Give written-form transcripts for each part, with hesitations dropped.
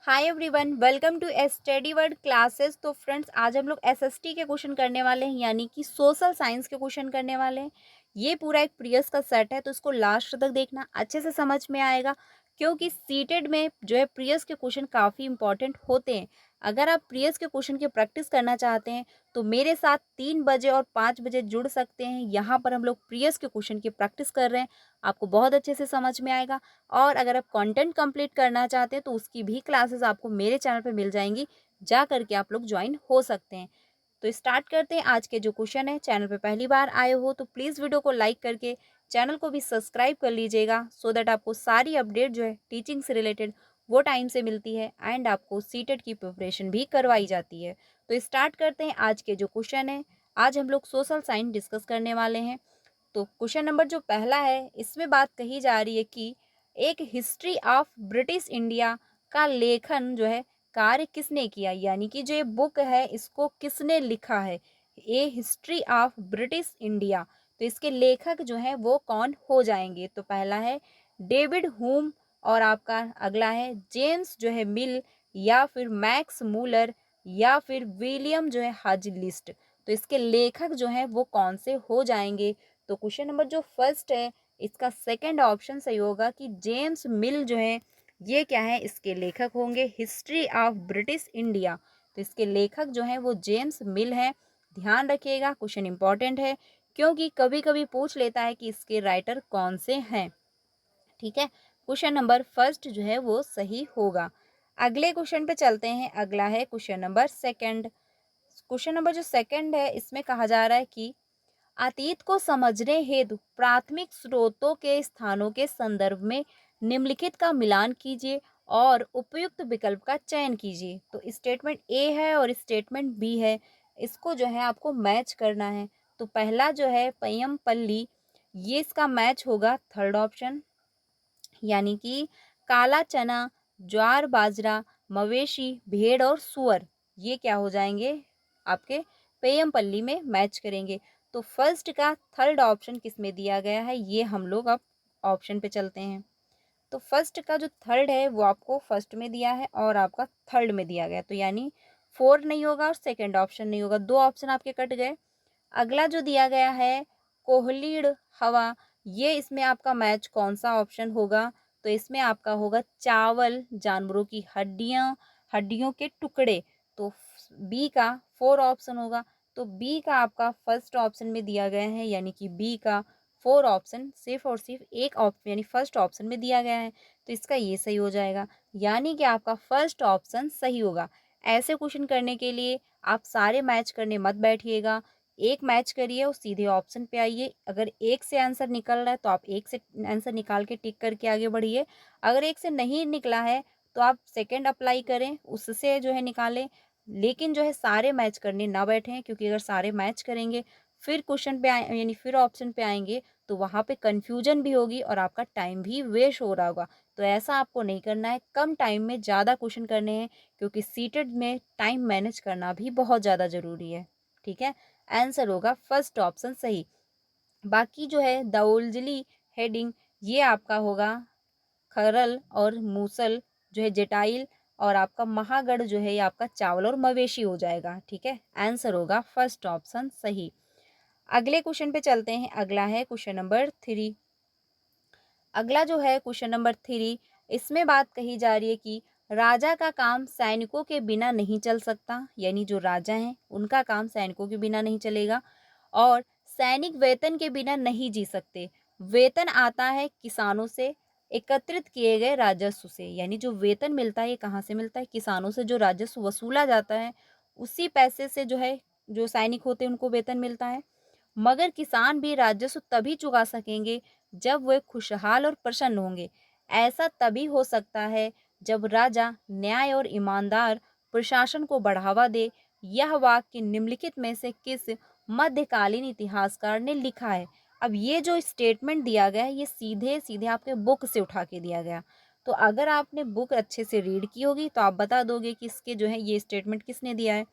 Hi everyone, welcome to study word classes. तो friends, आज हम लोग एसएसटी के क्वेश्चन करने वाले हैं, यानी कि सोशल साइंस के क्वेश्चन करने वाले हैं। ये पूरा एक प्रीवियस का सेट है, तो इसको लास्ट तक देखना, अच्छे से समझ में आएगा। क्योंकि सीटेड में जो है प्रीवियस के क्वेश्चन काफ़ी इंपॉर्टेंट होते हैं। अगर आप प्रीवियस के क्वेश्चन की प्रैक्टिस करना चाहते हैं तो मेरे साथ 3 बजे और 5 बजे जुड़ सकते हैं। यहाँ पर हम लोग प्रीवियस के क्वेश्चन की प्रैक्टिस कर रहे हैं, आपको बहुत अच्छे से समझ में आएगा। और अगर आप कंटेंट कंप्लीट करना चाहते हैं तो उसकी भी क्लासेस आपको मेरे चैनल पे मिल जाएंगी, जा करके आप लोग ज्वाइन हो सकते हैं। तो स्टार्ट करते हैं आज के जो क्वेश्चन है। चैनल पे पहली बार आए हो तो प्लीज़ वीडियो को लाइक करके चैनल को भी सब्सक्राइब कर लीजिएगा, सो दैट आपको सारी अपडेट जो है टीचिंग से रिलेटेड वो टाइम से मिलती है एंड आपको सीटेट की प्रिपरेशन भी करवाई जाती है। तो स्टार्ट करते हैं आज के जो क्वेश्चन है। आज हम लोग सोशल साइंस डिस्कस करने वाले हैं। तो क्वेश्चन नंबर जो पहला है, इसमें बात कही जा रही है कि एक हिस्ट्री ऑफ ब्रिटिश इंडिया का लेखन जो है कार्य किसने किया, यानी कि जो ये बुक है इसको किसने लिखा है। ए हिस्ट्री ऑफ ब्रिटिश इंडिया, तो इसके लेखक जो है वो कौन हो जाएंगे। तो पहला है डेविड हुम, और आपका अगला है जेम्स जो है मिल, या फिर मैक्स मूलर, या फिर विलियम जो है हज लिस्ट। तो इसके लेखक जो है वो कौन से हो जाएंगे। तो क्वेश्चन नंबर जो फर्स्ट है, इसका सेकंड ऑप्शन सही होगा कि जेम्स मिल जो है ये क्या है, इसके लेखक होंगे हिस्ट्री ऑफ ब्रिटिश इंडिया। तो इसके लेखक जो है वो जेम्स मिल है। ध्यान रखिएगा, क्वेश्चन इंपॉर्टेंट है क्योंकि कभी कभी पूछ लेता है कि इसके राइटर कौन से हैं। ठीक है, क्वेश्चन नंबर फर्स्ट जो है वो सही होगा। अगले क्वेश्चन पे चलते हैं। अगला है question number second. Question number जो सेकंड है, इसमें कहा जा रहा है कि अतीत को समझने हेतु प्राथमिक स्रोतों के स्थानों के संदर्भ में निम्नलिखित का मिलान कीजिए और उपयुक्त विकल्प का चयन कीजिए। तो स्टेटमेंट ए है और स्टेटमेंट बी है, इसको जो है आपको मैच करना है। तो पहला जो है पय्यमपल्ली, ये इसका मैच होगा थर्ड ऑप्शन, यानी कि काला चना, ज्वार बाजरा, मवेशी, भेड़ और सुअर, ये क्या हो जाएंगे आपके पेयमपल्ली में मैच करेंगे। तो फर्स्ट का थर्ड ऑप्शन किस में दिया गया है, ये हम लोग अब ऑप्शन पे चलते हैं। तो फर्स्ट का जो थर्ड है वो आपको फर्स्ट में दिया है और आपका थर्ड में दिया गया, तो यानी फोर नहीं होगा और सेकेंड ऑप्शन नहीं होगा, दो ऑप्शन आपके कट गए। अगला जो दिया गया है कोहलीड़ हवा, ये इसमें आपका मैच कौन सा ऑप्शन होगा। तो इसमें आपका होगा चावल, जानवरों की हड्डियां, हड्डियों के टुकड़े। तो बी का फोर ऑप्शन होगा। तो बी का आपका फर्स्ट ऑप्शन में दिया गया है, यानी कि बी का फोर ऑप्शन सिर्फ और सिर्फ एक ऑप्शन यानी फर्स्ट ऑप्शन में दिया गया है, तो इसका ये सही हो जाएगा, यानी कि आपका फर्स्ट ऑप्शन सही होगा। ऐसे क्वेश्चन करने के लिए आप सारे मैच करने मत बैठिएगा, एक मैच करिए और सीधे ऑप्शन पे आइए। अगर एक से आंसर निकल रहा है तो आप एक से आंसर निकाल के टिक करके आगे बढ़िए। अगर एक से नहीं निकला है तो आप सेकंड अप्लाई करें, उससे जो है निकालें। लेकिन जो है सारे मैच करने ना बैठें, क्योंकि अगर सारे मैच करेंगे फिर क्वेश्चन पे आए यानी फिर ऑप्शन पे आएंगे तो वहाँ पे कन्फ्यूजन भी होगी और आपका टाइम भी वेस्ट हो रहा होगा। तो ऐसा आपको नहीं करना है, कम टाइम में ज़्यादा क्वेश्चन करने हैं, क्योंकि सीटेड में टाइम मैनेज करना भी बहुत ज़्यादा ज़रूरी है। ठीक है, आंसर होगा फर्स्ट ऑप्शन सही। बाकी जो है दाउलजली हेडिंग, ये आपका होगा खरल, और मूसल जो है जटाइल, और आपका महागढ़ जो है ये आपका चावल और मवेशी हो जाएगा। ठीक है, आंसर होगा फर्स्ट ऑप्शन सही। अगले क्वेश्चन पे चलते हैं। अगला है क्वेश्चन नंबर थ्री। अगला जो है क्वेश्चन नंबर थ्री, इसमें बात कही जा रही है कि राजा का काम सैनिकों के बिना नहीं चल सकता, यानी जो राजा हैं उनका काम सैनिकों के बिना नहीं चलेगा, और सैनिक वेतन के बिना नहीं जी सकते। वेतन आता है किसानों से एकत्रित किए गए राजस्व से, यानी जो वेतन मिलता है ये कहाँ से मिलता है, किसानों से जो राजस्व वसूला जाता है उसी पैसे से जो है जो सैनिक होते हैं उनको वेतन मिलता है। मगर किसान भी राजस्व तभी चुका सकेंगे जब वे खुशहाल और प्रसन्न होंगे। ऐसा तभी हो सकता है जब राजा न्याय और ईमानदार प्रशासन को बढ़ावा दे। यह वाक्य निम्नलिखित में से किस मध्यकालीन इतिहासकार ने लिखा है। अब ये जो स्टेटमेंट दिया गया है ये सीधे सीधे आपके बुक से उठा के दिया गया। तो अगर आपने बुक अच्छे से रीड की होगी तो आप बता दोगे कि इसके जो है ये स्टेटमेंट किसने दिया है।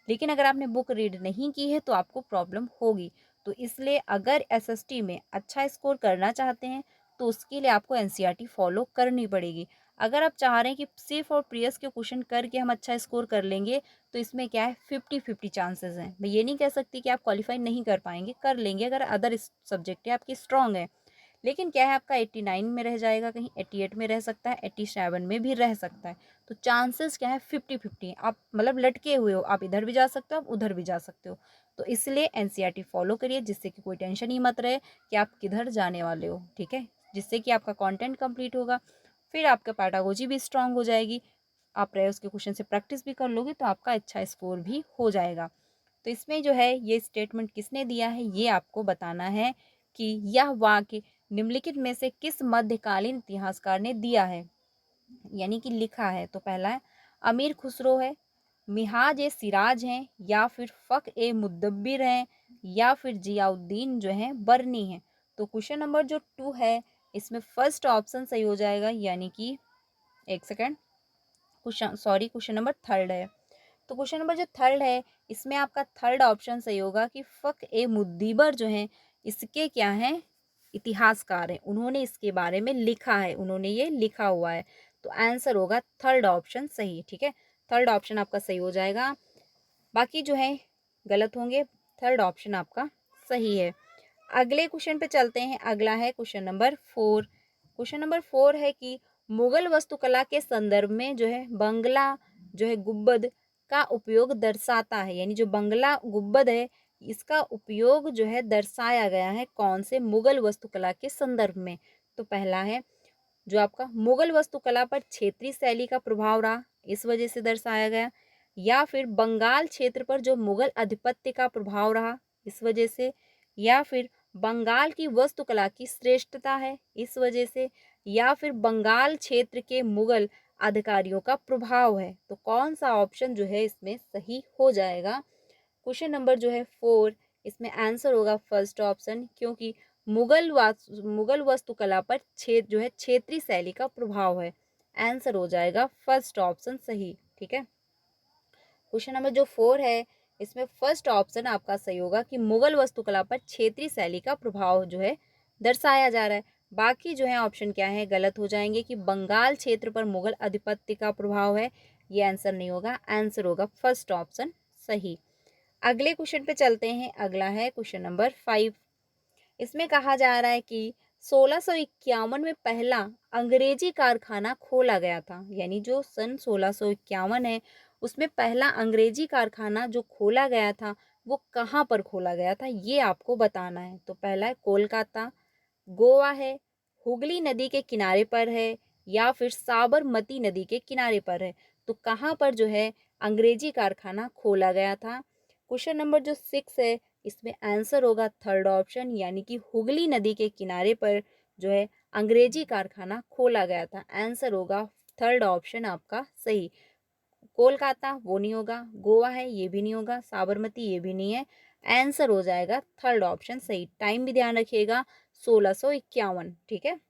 लेकिन अगर आपने बुक रीड नहीं की है तो आपको प्रॉब्लम होगी। तो इसलिए अगर एसएसटी में अच्छा स्कोर करना चाहते हैं तो उसके लिए आपको एनसीईआरटी फॉलो करनी पड़ेगी। अगर आप चाह रहे हैं कि सिर्फ और प्रीवियस के क्वेश्चन करके हम अच्छा स्कोर कर लेंगे तो इसमें क्या है 50-50 चांसेस हैं। मैं ये नहीं कह सकती कि आप क्वालिफाई नहीं कर पाएंगे, कर लेंगे अगर अदर सब्जेक्ट है आपकी स्ट्रांग है। लेकिन क्या है आपका 89 में रह जाएगा, कहीं 88 में रह सकता है, 87 में भी रह सकता है। तो चांसेस क्या है 50-50, आप मतलब लटके हुए हो, आप इधर भी जा सकते हो आप उधर भी जा सकते हो। तो इसलिए एनसीईआरटी फॉलो करिए जिससे कि कोई टेंशन ही मत रहे कि आप किधर जाने वाले हो, ठीक है, जिससे कि आपका कंटेंट कंप्लीट होगा, फिर आपका पैडागोजी भी स्ट्रांग हो जाएगी, आप रहे उसके क्वेश्चन से प्रैक्टिस भी कर लोगे तो आपका अच्छा स्कोर भी हो जाएगा। तो इसमें जो है ये स्टेटमेंट किसने दिया है ये आपको बताना है कि यह वाक्य निम्नलिखित में से किस मध्यकालीन इतिहासकार ने दिया है, यानी कि लिखा है। तो पहला है अमीर खुसरो है, मिहाज ए सिराज हैं, या फिर फ़ख ए मुदब्बिर हैं, या फिर जियाउद्दीन जो है बरनी है। तो क्वेश्चन नंबर जो 2 है इसमें फर्स्ट ऑप्शन सही हो जाएगा, यानी कि एक सेकेंड, क्वेश्चन नंबर थर्ड है। तो क्वेश्चन नंबर जो थर्ड है इसमें आपका थर्ड ऑप्शन सही होगा कि फ़ख ए मुदब्बिर जो है इसके क्या हैं, इतिहासकार हैं, उन्होंने इसके बारे में लिखा है, उन्होंने ये लिखा हुआ है। तो आंसर होगा थर्ड ऑप्शन सही, ठीक है, थर्ड ऑप्शन आपका सही हो जाएगा, बाकी जो है गलत होंगे, थर्ड ऑप्शन आपका सही है। अगले क्वेश्चन पे चलते हैं, अगला है क्वेश्चन नंबर 4। क्वेश्चन नंबर 4 है कि मुगल वास्तुकला के संदर्भ में जो है बंगला जो है गुब्बद का उपयोग दर्शाता है, यानी जो बंगला गुब्बद है इसका उपयोग जो है दर्शाया गया है कौन से मुगल वास्तुकला के संदर्भ में। तो पहला है जो आपका मुगल वास्तुकला पर क्षेत्रीय शैली का प्रभाव रहा, इस वजह से दर्शाया गया, या फिर बंगाल क्षेत्र पर जो मुगल आधिपत्य का प्रभाव रहा इस वजह से, या फिर बंगाल की वास्तुकला की श्रेष्ठता है इस वजह से, या फिर बंगाल क्षेत्र के मुगल अधिकारियों का प्रभाव है। तो कौन सा ऑप्शन जो है इसमें सही हो जाएगा। क्वेश्चन नंबर जो है 4 इसमें आंसर होगा फर्स्ट ऑप्शन, क्योंकि मुगल वास्तुकला पर क्षेत्र जो है क्षेत्रीय शैली का प्रभाव है, आंसर हो जाएगा फर्स्ट ऑप्शन सही, ठीक है। क्वेश्चन नंबर जो 4 है इसमें फर्स्ट ऑप्शन आपका सही होगा कि मुगल वास्तुकला पर क्षेत्रीय शैली का प्रभाव जो है दर्शाया जा रहा है। बाकी जो है ऑप्शन क्या है गलत हो जाएंगे कि बंगाल क्षेत्र पर मुगल आधिपत्य का प्रभाव है, ये आंसर नहीं होगा, आंसर होगा फर्स्ट ऑप्शन सही। अगले क्वेश्चन पे चलते हैं, अगला है क्वेश्चन नंबर 5। इसमें कहा जा रहा है कि 1651 में पहला अंग्रेजी कारखाना खोला गया था, यानी जो सन 1651 है उसमें पहला अंग्रेजी कारखाना जो खोला गया था वो कहाँ पर खोला गया था ये आपको बताना है। तो पहला है कोलकाता, गोवा है, हुगली नदी के किनारे पर है, या फिर साबरमती नदी के किनारे पर है। तो कहाँ पर जो है अंग्रेजी कारखाना खोला गया था। क्वेश्चन नंबर जो 6 है इसमें आंसर होगा थर्ड ऑप्शन, यानी कि हुगली नदी के किनारे पर जो है अंग्रेजी कारखाना खोला गया था, आंसर होगा थर्ड ऑप्शन आपका सही। कोलकाता वो नहीं होगा, गोवा है ये भी नहीं होगा, साबरमती ये भी नहीं है, आंसर हो जाएगा थर्ड ऑप्शन सही। टाइम भी ध्यान रखिएगा 1651, ठीक है,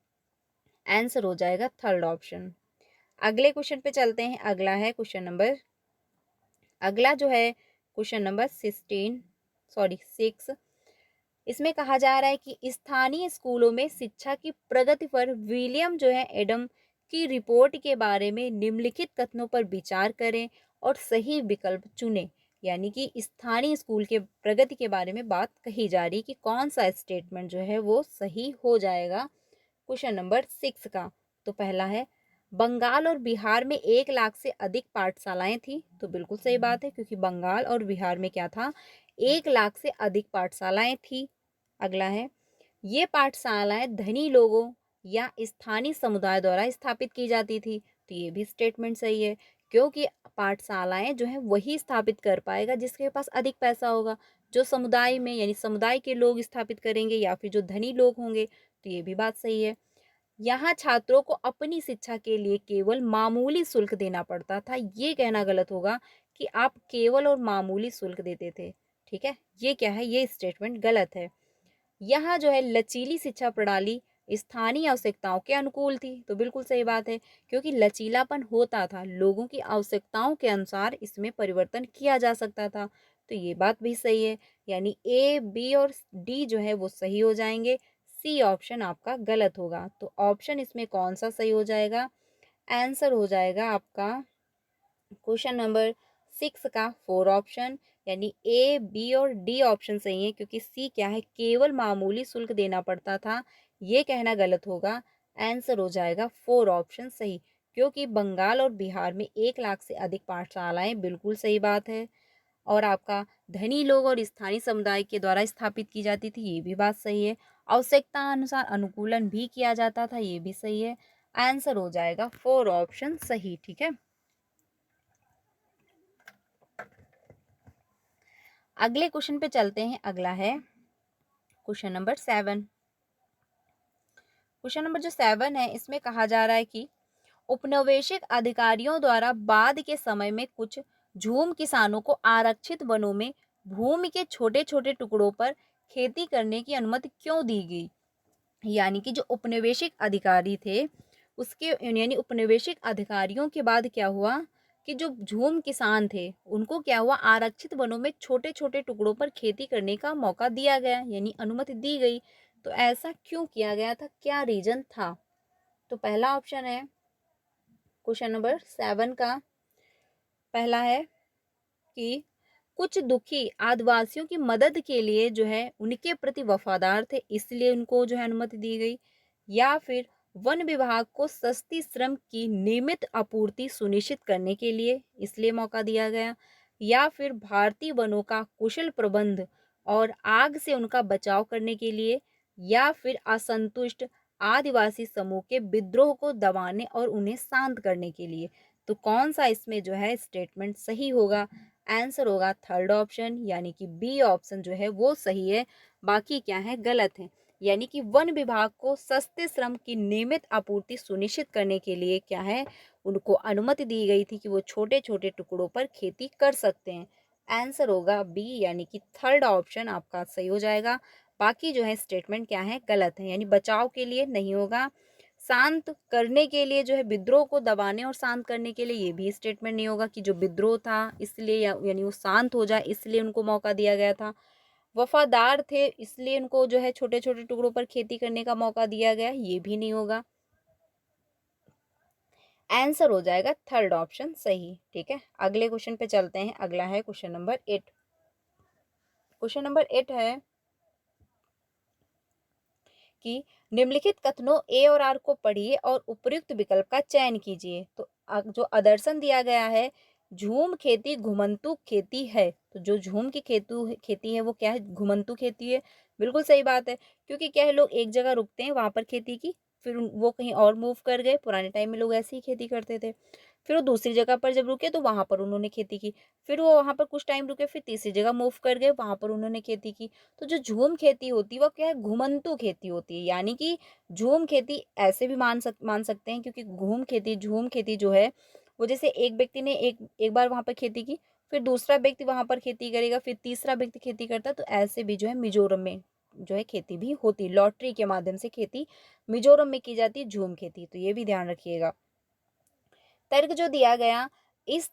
आंसर हो जाएगा थर्ड ऑप्शन। अगले क्वेश्चन पे चलते हैं, अगला है क्वेश्चन नंबर, अगला जो है क्वेश्चन नंबर 6। इसमें कहा जा रहा है कि स्थानीय स्कूलों में शिक्षा की प्रगति पर विलियम जो है एडम की रिपोर्ट के बारे में निम्नलिखित कथनों पर विचार करें और सही विकल्प चुनें, यानी कि स्थानीय स्कूल के प्रगति के बारे में बात कही जा रही कि कौन सा स्टेटमेंट जो है वो सही हो जाएगा क्वेश्चन नंबर 6 का। तो पहला है बंगाल और बिहार में 1 लाख से अधिक पाठशालाएं थी, तो बिल्कुल सही बात है क्योंकि बंगाल और बिहार में क्या था 1 लाख से अधिक पाठशालाएं थी। अगला है ये पाठशालाएं धनी लोगों या स्थानीय समुदाय द्वारा स्थापित की जाती थी, तो ये भी स्टेटमेंट सही है क्योंकि पाठशालाएं जो है वही स्थापित कर पाएगा जिसके पास अधिक पैसा होगा, जो समुदाय में यानी समुदाय के लोग स्थापित करेंगे या फिर जो धनी लोग होंगे, तो ये भी बात सही है। यहाँ छात्रों को अपनी शिक्षा के लिए केवल मामूली शुल्क देना पड़ता था, ये कहना गलत होगा कि आप केवल और मामूली शुल्क देते थे, ठीक है, ये क्या है ये स्टेटमेंट गलत है। यहाँ जो है लचीली शिक्षा प्रणाली स्थानीय आवश्यकताओं के अनुकूल थी, तो बिल्कुल सही बात है क्योंकि लचीलापन होता था, लोगों की आवश्यकताओं के अनुसार इसमें परिवर्तन किया जा सकता था, तो ये बात भी सही है, यानी ए बी और डी जो है वो सही हो जाएंगे, सी ऑप्शन आपका गलत होगा। तो ऑप्शन इसमें कौन सा सही हो जाएगा, आंसर हो जाएगा आपका क्वेश्चन नंबर 6 का 4 ऑप्शन, यानी ए, बी और डी ऑप्शन सही है, क्योंकि सी क्या है, केवल मामूली शुल्क देना पड़ता था, ये कहना गलत होगा। आंसर हो जाएगा 4 ऑप्शन सही, क्योंकि बंगाल और बिहार में 1 लाख से अधिक पाठशालाएं, बिल्कुल सही बात है। और आपका धनी लोग और स्थानीय समुदाय के द्वारा स्थापित की जाती थी, ये भी बात सही है। आवश्यकता अनुसार अनुकूलन भी किया जाता था, ये भी सही है। आंसर हो जाएगा 4 ऑप्शन सही, ठीक है। अगले क्वेश्चन पे चलते हैं। अगला है क्वेश्चन नंबर 7। क्वेश्चन नंबर जो 7 है, इसमें कहा जा रहा है कि उपनिवेशिक अधिकारियों द्वारा बाद के समय में कुछ झूम किसानों को आरक्षित वनों में भूमि के छोटे छोटे टुकड़ों पर खेती करने की अनुमति क्यों दी गई। यानी कि जो उपनिवेशिक अधिकारी थे, उसके यानी उपनिवेशिक अधिकारियों के बाद क्या हुआ कि जो झूम किसान थे, उनको क्या हुआ, आरक्षित वनों में छोटे छोटे टुकड़ों पर खेती करने का मौका दिया गया, यानी अनुमति दी गई। तो ऐसा क्यों किया गया था, क्या रीजन था। तो पहला ऑप्शन है क्वेश्चन नंबर 7 का, पहला है कि कुछ दुखी आदिवासियों की मदद के लिए जो है उनके प्रति वफादार थे, इसलिए उनको जो है अनुमति दी गई। या फिर वन विभाग को सस्ती श्रम की नियमित आपूर्ति सुनिश्चित करने के लिए इसलिए मौका दिया गया। या फिर भारतीय वनों का कुशल प्रबंध और आग से उनका बचाव करने के लिए। या फिर असंतुष्ट आदिवासी समूह के विद्रोह को दबाने और उन्हें शांत करने के लिए। तो कौन सा इसमें जो है स्टेटमेंट सही होगा। आंसर होगा थर्ड ऑप्शन, यानी कि बी ऑप्शन जो है वो सही है, बाकी क्या है गलत है। यानी कि वन विभाग को सस्ते श्रम की नियमित आपूर्ति सुनिश्चित करने के लिए क्या है, उनको अनुमति दी गई थी कि वो छोटे छोटे टुकड़ों पर खेती कर सकते हैं। आंसर होगा बी, यानी कि थर्ड ऑप्शन आपका सही हो जाएगा। बाकी जो है स्टेटमेंट क्या है गलत है, यानी बचाव के लिए नहीं होगा, शांत करने के लिए जो है, विद्रोह को दबाने और शांत करने के लिए ये भी स्टेटमेंट नहीं होगा कि जो विद्रोह था इसलिए यानी वो शांत हो जाए इसलिए उनको मौका दिया गया था। वफादार थे इसलिए उनको जो है छोटे छोटे टुकड़ों पर खेती करने का मौका दिया गया, ये भी नहीं होगा। आंसर हो जाएगा थर्ड ऑप्शन सही, ठीक है। अगले क्वेश्चन पे चलते हैं। अगला है क्वेश्चन नंबर 8। क्वेश्चन नंबर 8 है कि निम्नलिखित कथनों ए और आर को पढ़िए और उपयुक्त विकल्प का चयन कीजिए। तो जो आदर्शन दिया गया है, झूम खेती घुमंतू खेती है। तो जो झूम की खेती है वो क्या है, घुमंतू खेती है। बिल्कुल सही बात है, क्योंकि क्या है, लोग एक जगह रुकते हैं वहां पर खेती की, फिर वो कहीं और मूव कर गए। पुराने टाइम में लोग ऐसे ही खेती करते थे। फिर वो दूसरी जगह पर जब रुके तो वहां पर उन्होंने खेती की। फिर वो वहां पर कुछ टाइम रुके, फिर तीसरी जगह मूव कर गए, वहां पर उन्होंने खेती की। तो जो झूम खेती होती है वो क्या है, घुमंतू खेती होती है। यानी कि झूम खेती ऐसे भी मान सकते हैं, क्योंकि झूम खेती जो है वो जैसे एक व्यक्ति ने एक बार वहां पर खेती की, फिर दूसरा व्यक्ति वहां पर खेती करेगा, फिर तीसरा व्यक्ति खेती करता है। तो ऐसे भी जो है मिजोरम में जो है खेती भी होती, लॉटरी के माध्यम से खेती मिजोरम में की जाती है झूम खेती। तो ये भी ध्यान रखिएगा। तर्क जो दिया गया, इस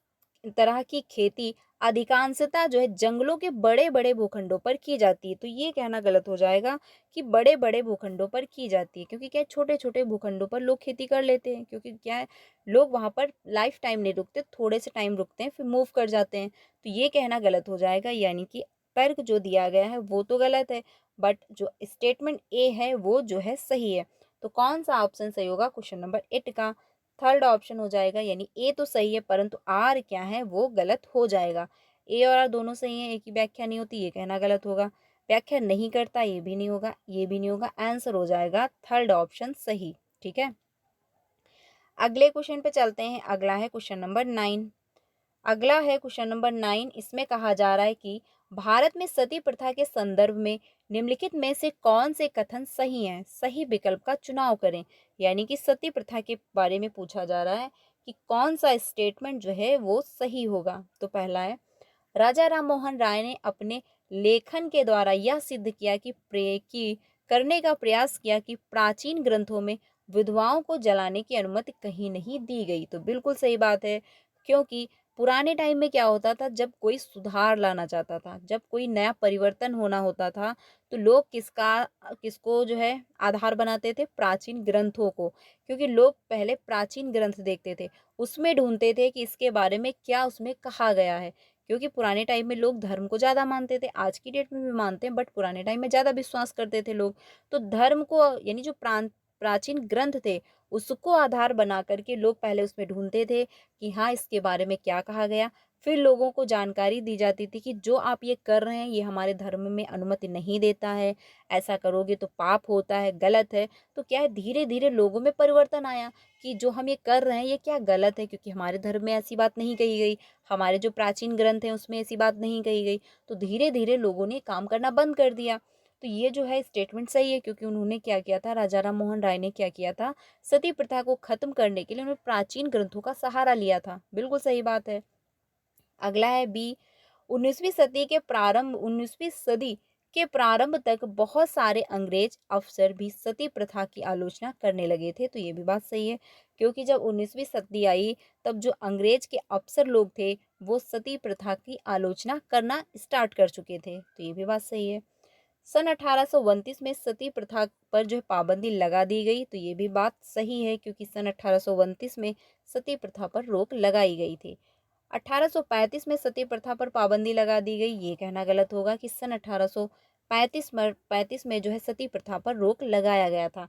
तरह की खेती अधिकांशतः जो है जंगलों के बड़े बड़े भूखंडों पर की जाती है। तो ये कहना गलत हो जाएगा कि बड़े बड़े भूखंडों पर की जाती है, क्योंकि क्या है, छोटे छोटे भूखंडों पर लोग खेती कर लेते हैं। क्योंकि क्या है, लोग वहां पर लाइफ टाइम नहीं रुकते, थोड़े से टाइम रुकते हैं फिर मूव कर जाते हैं। तो ये कहना गलत हो जाएगा, यानी कि तर्क जो दिया गया है वो तो गलत है, बट जो स्टेटमेंट ए है वो जो है सही है। तो कौन सा ऑप्शन सही होगा क्वेश्चन नंबर 8 का, थर्ड ऑप्शन हो जाएगा। यानी ए तो सही है, परंतु आर क्या है वो गलत हो जाएगा। ए और आर दोनों सही है, एक ही व्याख्या नहीं होती, ये कहना गलत होगा। व्याख्या नहीं करता, ये भी नहीं होगा, ये भी नहीं होगा। आंसर हो जाएगा थर्ड ऑप्शन सही, ठीक है। अगले क्वेश्चन पे चलते हैं। अगला है क्वेश्चन नंबर 9। अगला है क्वेश्चन नंबर 9। इसमें कहा जा रहा है कि भारत में सती प्रथा के संदर्भ में निम्नलिखित में से कौन से कथन सही हैं, सही विकल्प का चुनाव करें। यानी कि सती प्रथा के बारे में पूछा जा रहा है कि कौन सा स्टेटमेंट जो है वो सही होगा। तो पहला है, राजा राम मोहन राय ने अपने लेखन के द्वारा यह सिद्ध किया कि करने का प्रयास किया कि प्राचीन ग्रंथों में विधवाओं को जलाने की अनुमति कहीं नहीं दी गई। तो बिल्कुल सही बात है, क्योंकि पुराने टाइम में क्या होता था, जब कोई सुधार लाना चाहता था, जब कोई नया परिवर्तन होना होता था, तो लोग किसको जो है आधार बनाते थे, प्राचीन ग्रंथों को। क्योंकि लोग पहले प्राचीन ग्रंथ देखते थे, उसमें ढूंढते थे कि इसके बारे में क्या उसमें कहा गया है। क्योंकि पुराने टाइम में लोग धर्म को ज़्यादा मानते थे, आज की डेट में भी मानते हैं, बट पुराने टाइम में ज़्यादा विश्वास करते थे लोग। तो धर्म को, यानी जो प्राचीन ग्रंथ थे, उसको आधार बना करके लोग पहले उसमें ढूंढते थे कि हाँ, इसके बारे में क्या कहा गया। फिर लोगों को जानकारी दी जाती थी कि जो आप ये कर रहे हैं, ये हमारे धर्म में अनुमति नहीं देता है, ऐसा करोगे तो पाप होता है, गलत है। तो क्या है, धीरे धीरे लोगों में परिवर्तन आया कि जो हम ये कर रहे हैं ये क्या गलत है, क्योंकि हमारे धर्म में ऐसी बात नहीं कही गई, हमारे जो प्राचीन ग्रंथ हैं उसमें ऐसी बात नहीं कही गई। तो धीरे धीरे लोगों ने काम करना बंद कर दिया। तो ये जो है स्टेटमेंट सही है, क्योंकि उन्होंने क्या किया था, राजा राम मोहन राय ने क्या किया था, सती प्रथा को खत्म करने के लिए उन्होंने प्राचीन ग्रंथों का सहारा लिया था। बिल्कुल सही बात है। अगला है बी, 19वीं सदी के प्रारंभ तक बहुत सारे अंग्रेज अफसर भी सती प्रथा की आलोचना करने लगे थे। तो ये भी बात सही है, क्योंकि जब 19वीं सदी आई, तब जो अंग्रेज के अफसर लोग थे, वो सती प्रथा की आलोचना करना स्टार्ट कर चुके थे। तो ये भी बात सही है। सन 1829 में सती प्रथा पर जो है पाबंदी लगा दी गई। तो ये भी बात सही है, क्योंकि सन 1829 में सती प्रथा पर रोक लगाई गई थी। 1835 में सती प्रथा पर पाबंदी लगा दी गई, ये कहना गलत होगा कि सन 1835 में जो है सती प्रथा पर रोक लगाया गया था।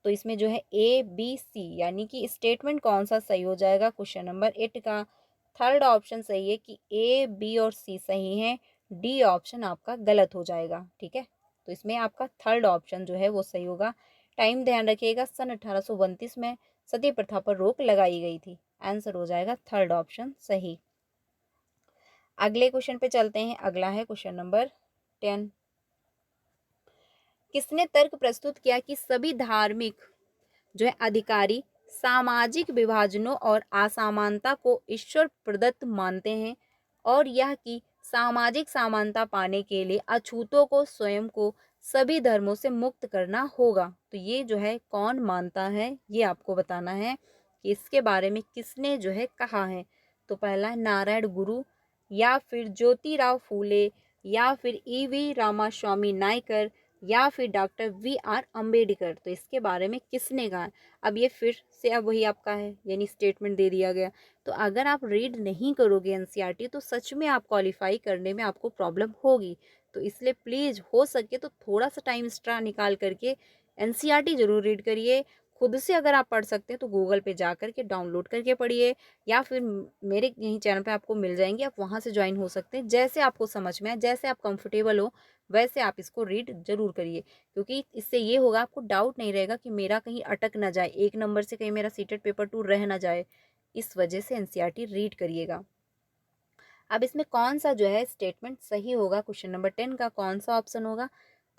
तो इसमें जो है ए बी सी, यानी कि स्टेटमेंट कौन सा सही हो जाएगा, क्वेश्चन नंबर 8 का थर्ड ऑप्शन सही है कि ए बी और सी सही है, डी ऑप्शन आपका गलत हो जाएगा। ठीक है, तो इसमें आपका थर्ड ऑप्शन जो है वो सही होगा। टाइम ध्यान रखिएगा, सन 1829 में सती प्रथा पर रोक लगाई गई थी। आंसर हो जाएगा थर्ड ऑप्शन सही। अगले क्वेश्चन पे चलते हैं। अगला है क्वेश्चन नंबर 10। किसने तर्क प्रस्तुत किया कि सभी धार्मिक जो है अधिकारी सामाजिक विभाजनों और असमानता को ईश्वर प्रदत्त मानते हैं, और यह कि सामाजिक समानता पाने के लिए अछूतों को स्वयं को सभी धर्मों से मुक्त करना होगा। तो ये जो है कौन मानता है, ये आपको बताना है कि इसके बारे में किसने जो है कहा है। तो पहला है नारायण गुरु, या फिर ज्योतिराव फूले, या फिर ईवी रामास्वामी नायकर, या फिर डॉक्टर वी आर अम्बेडकर। तो इसके बारे में किसने कहा। अब ये फिर से अब वही आपका है, यानी स्टेटमेंट दे दिया गया। तो अगर आप रीड नहीं करोगे एनसीईआरटी, तो सच में आप क्वालिफाई करने में आपको प्रॉब्लम होगी। तो इसलिए प्लीज़ हो सके तो थोड़ा सा टाइम एक्स्ट्रा निकाल करके एनसीईआरटी जरूर रीड करिए। खुद से अगर आप पढ़ सकते हैं तो गूगल पे जा करके डाउनलोड करके पढ़िए, या फिर मेरे यहीं चैनल पे आपको मिल जाएंगे, आप वहाँ से ज्वाइन हो सकते हैं। जैसे आपको समझ में आए, जैसे आप कंफर्टेबल हो, वैसे आप इसको रीड जरूर करिए। क्योंकि इससे ये होगा, आपको डाउट नहीं रहेगा कि मेरा कहीं अटक ना जाए, एक नंबर से कहीं मेरा सीटेट पेपर 2 रह ना जाए। इस वजह से एनसीईआरटी रीड करिएगा। अब इसमें कौन सा जो है स्टेटमेंट सही होगा, क्वेश्चन नंबर 10 का कौन सा ऑप्शन होगा।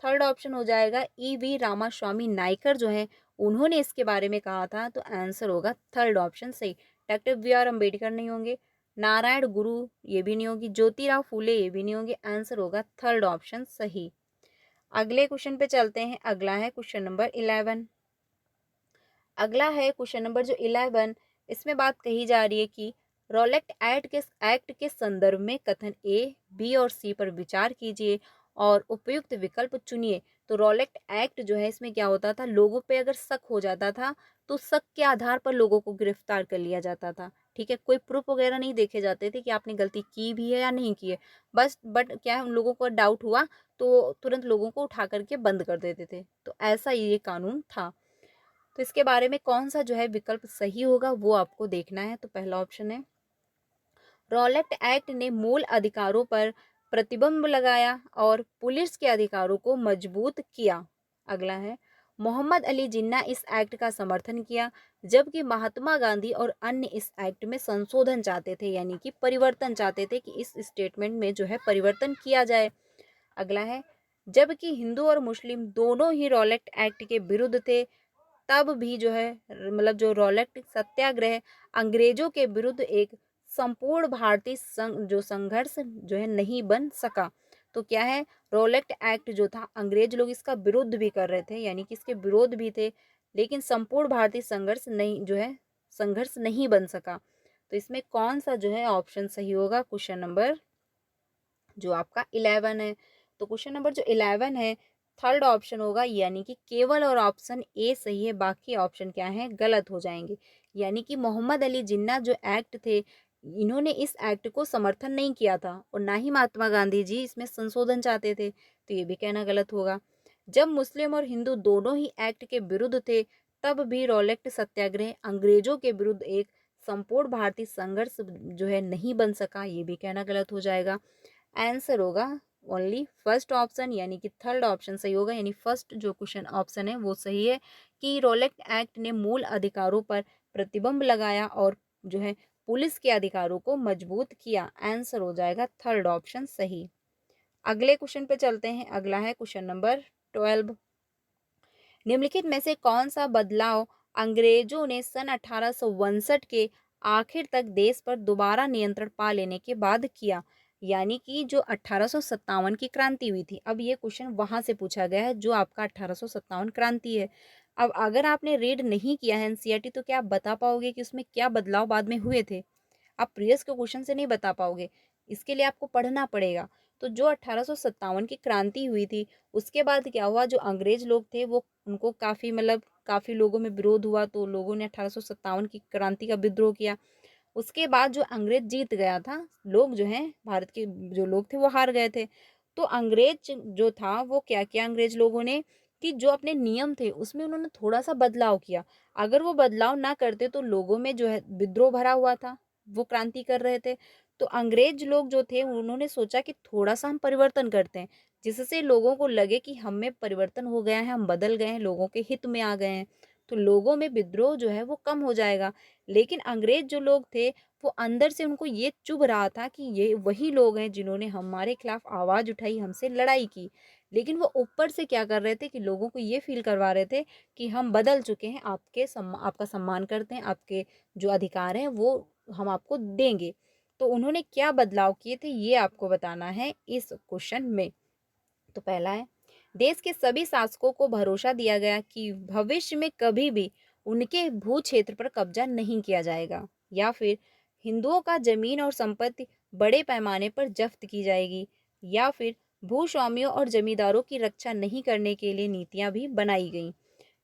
थर्ड ऑप्शन हो जाएगा ई वी रामास्वामी नायकर जो है, उन्होंने इसके बारे में कहा था। तो आंसर होगा थर्ड ऑप्शन सही। डॉक्टर वी आर अम्बेडकर नहीं होंगे, नारायण गुरु ये भी नहीं होगी, ज्योतिराव फूले ये भी नहीं होंगे। आंसर होगा थर्ड ऑप्शन सही। अगले क्वेश्चन पे चलते हैं। अगला है क्वेश्चन नंबर 11। अगला है क्वेश्चन नंबर जो 11, इसमें बात कही जा रही है कि रॉलेट एक्ट के संदर्भ में कथन ए, बी और सी पर विचार कीजिए और उपयुक्त विकल्प चुनिए। तो रॉलेट एक्ट जो है, इसमें क्या होता था, लोगों पे अगर शक हो जाता था तो शक के आधार पर लोगों को गिरफ्तार कर लिया जाता था। ठीक है, कोई प्रूफ वगैरह नहीं देखे जाते थे कि आपने गलती की भी है या नहीं की है। बस बट क्या है, उन लोगों को डाउट हुआ तो तुरंत लोगों को उठा करके बंद कर देते थे। तो ऐसा ये कानून था। तो इसके बारे में कौन सा जो है विकल्प सही होगा, वो आपको देखना है। तो पहला ऑप्शन है, रॉलेट एक्ट ने मूल अधिकारों पर प्रतिबंध लगाया और पुलिस के अधिकारों को मजबूत किया। अगला है, मोहम्मद अली जिन्ना इस एक्ट का समर्थन किया, जबकि महात्मा गांधी और अन्य इस एक्ट में संशोधन चाहते थे, यानी कि परिवर्तन चाहते थे कि इस स्टेटमेंट में जो है परिवर्तन किया जाए। अगला है, जबकि हिंदू और मुस्लिम दोनों ही रॉलेट एक्ट के विरुद्ध थे, तब भी जो है मतलब जो रॉलेट सत्याग्रह अंग्रेजों के विरुद्ध एक संपूर्ण भारतीय जो संघर्ष जो है नहीं बन सका। तो क्या है, रॉलेट एक्ट जो था, अंग्रेज लोग इसका विरोध भी कर रहे थे, यानी कि इसके विरोध भी थे, लेकिन संपूर्ण भारतीय संघर्ष नहीं जो है संघर्ष नहीं बन सका। तो इसमें कौन सा जो है ऑप्शन सही होगा? क्वेश्चन नंबर जो आपका 11 है। तो क्वेश्चन नंबर जो 11 है थर्ड ऑप्शन होगा, यानी कि केवल और ऑप्शन ए सही है, बाकी ऑप्शन क्या है? गलत हो जाएंगे। यानी कि मोहम्मद अली जिन्ना जो एक्ट थे, इन्होंने इस एक्ट को समर्थन नहीं किया था और ना ही महात्मा गांधी जी इसमें संशोधन चाहते थे, तो ये भी कहना गलत होगा। जब मुस्लिम और हिंदू दोनों ही एक्ट के विरुद्ध थे, तब भी रॉलेट सत्याग्रह अंग्रेजों के विरुद्ध एक संपूर्ण भारतीय संघर्ष जो है नहीं बन सका, ये भी कहना गलत हो जाएगा। आंसर होगा ओनली फर्स्ट ऑप्शन, यानी कि थर्ड ऑप्शन सही होगा। यानी फर्स्ट जो क्वेश्चन ऑप्शन है वो सही है कि रोलेक्ट एक्ट ने मूल अधिकारों पर प्रतिबंध लगाया और जो है पुलिस के अधिकारों को मजबूत किया। आंसर हो जाएगा थर्ड ऑप्शन सही। अगले क्वेश्चन पे चलते हैं। अगला है क्वेश्चन नंबर 12। निम्नलिखित में से कौन सा बदलाव अंग्रेजों ने सन 1862 के आखिर तक देश पर दोबारा नियंत्रण पा लेने के बाद किया? यानी कि जो 1857 की क्रांति हुई थी, अब ये क्वेश्चन वहां से पूछा गया है जो आपका 1857 क्रांति है। अब अगर आपने रीड नहीं किया है एनसीईआरटी, तो क्या आप बता पाओगे कि उसमें क्या बदलाव बाद में हुए थे? आप प्रीवियस के क्वेश्चन से नहीं बता पाओगे, इसके लिए आपको पढ़ना पड़ेगा। तो जो 1857 की क्रांति हुई थी, उसके बाद क्या हुआ, जो अंग्रेज लोग थे वो उनको काफ़ी मतलब काफ़ी लोगों में विरोध हुआ, तो लोगों ने 1857 की क्रांति का विद्रोह किया। उसके बाद जो अंग्रेज जीत गया था, लोग जो हैं भारत के जो लोग थे वो हार गए थे। तो अंग्रेज जो था वो क्या किया अंग्रेज लोगों ने कि जो अपने नियम थे उसमें उन्होंने थोड़ा सा बदलाव किया। अगर वो बदलाव ना करते तो लोगों में जो है विद्रोह भरा हुआ था, वो क्रांति कर रहे थे। तो अंग्रेज लोग जो थे उन्होंने सोचा कि थोड़ा सा हम परिवर्तन करते हैं, जिससे लोगों को लगे कि हम में परिवर्तन हो गया है, हम बदल गए हैं, लोगों के हित में आ गए हैं, तो लोगों में विद्रोह जो है वो कम हो जाएगा। लेकिन अंग्रेज जो लोग थे वो अंदर से उनको ये चुभ रहा था कि ये वही लोग हैं जिन्होंने हमारे खिलाफ आवाज उठाई, हमसे लड़ाई की। लेकिन वो ऊपर से क्या कर रहे थे कि लोगों को ये फील करवा रहे थे कि हम बदल चुके हैं, आपका सम्मान करते हैं, आपके जो अधिकार हैं वो हम आपको देंगे। तो उन्होंने क्या बदलाव किए थे ये आपको बताना है इस क्वेश्चन में। तो पहला है, देश के सभी शासकों को भरोसा दिया गया कि भविष्य में कभी भी उनके भू क्षेत्र पर कब्जा नहीं किया जाएगा। या फिर हिंदुओं का जमीन और संपत्ति बड़े पैमाने पर जब्त की जाएगी। या फिर भूस्वामियों और जमींदारों की रक्षा नहीं करने के लिए नीतियां भी बनाई गईं।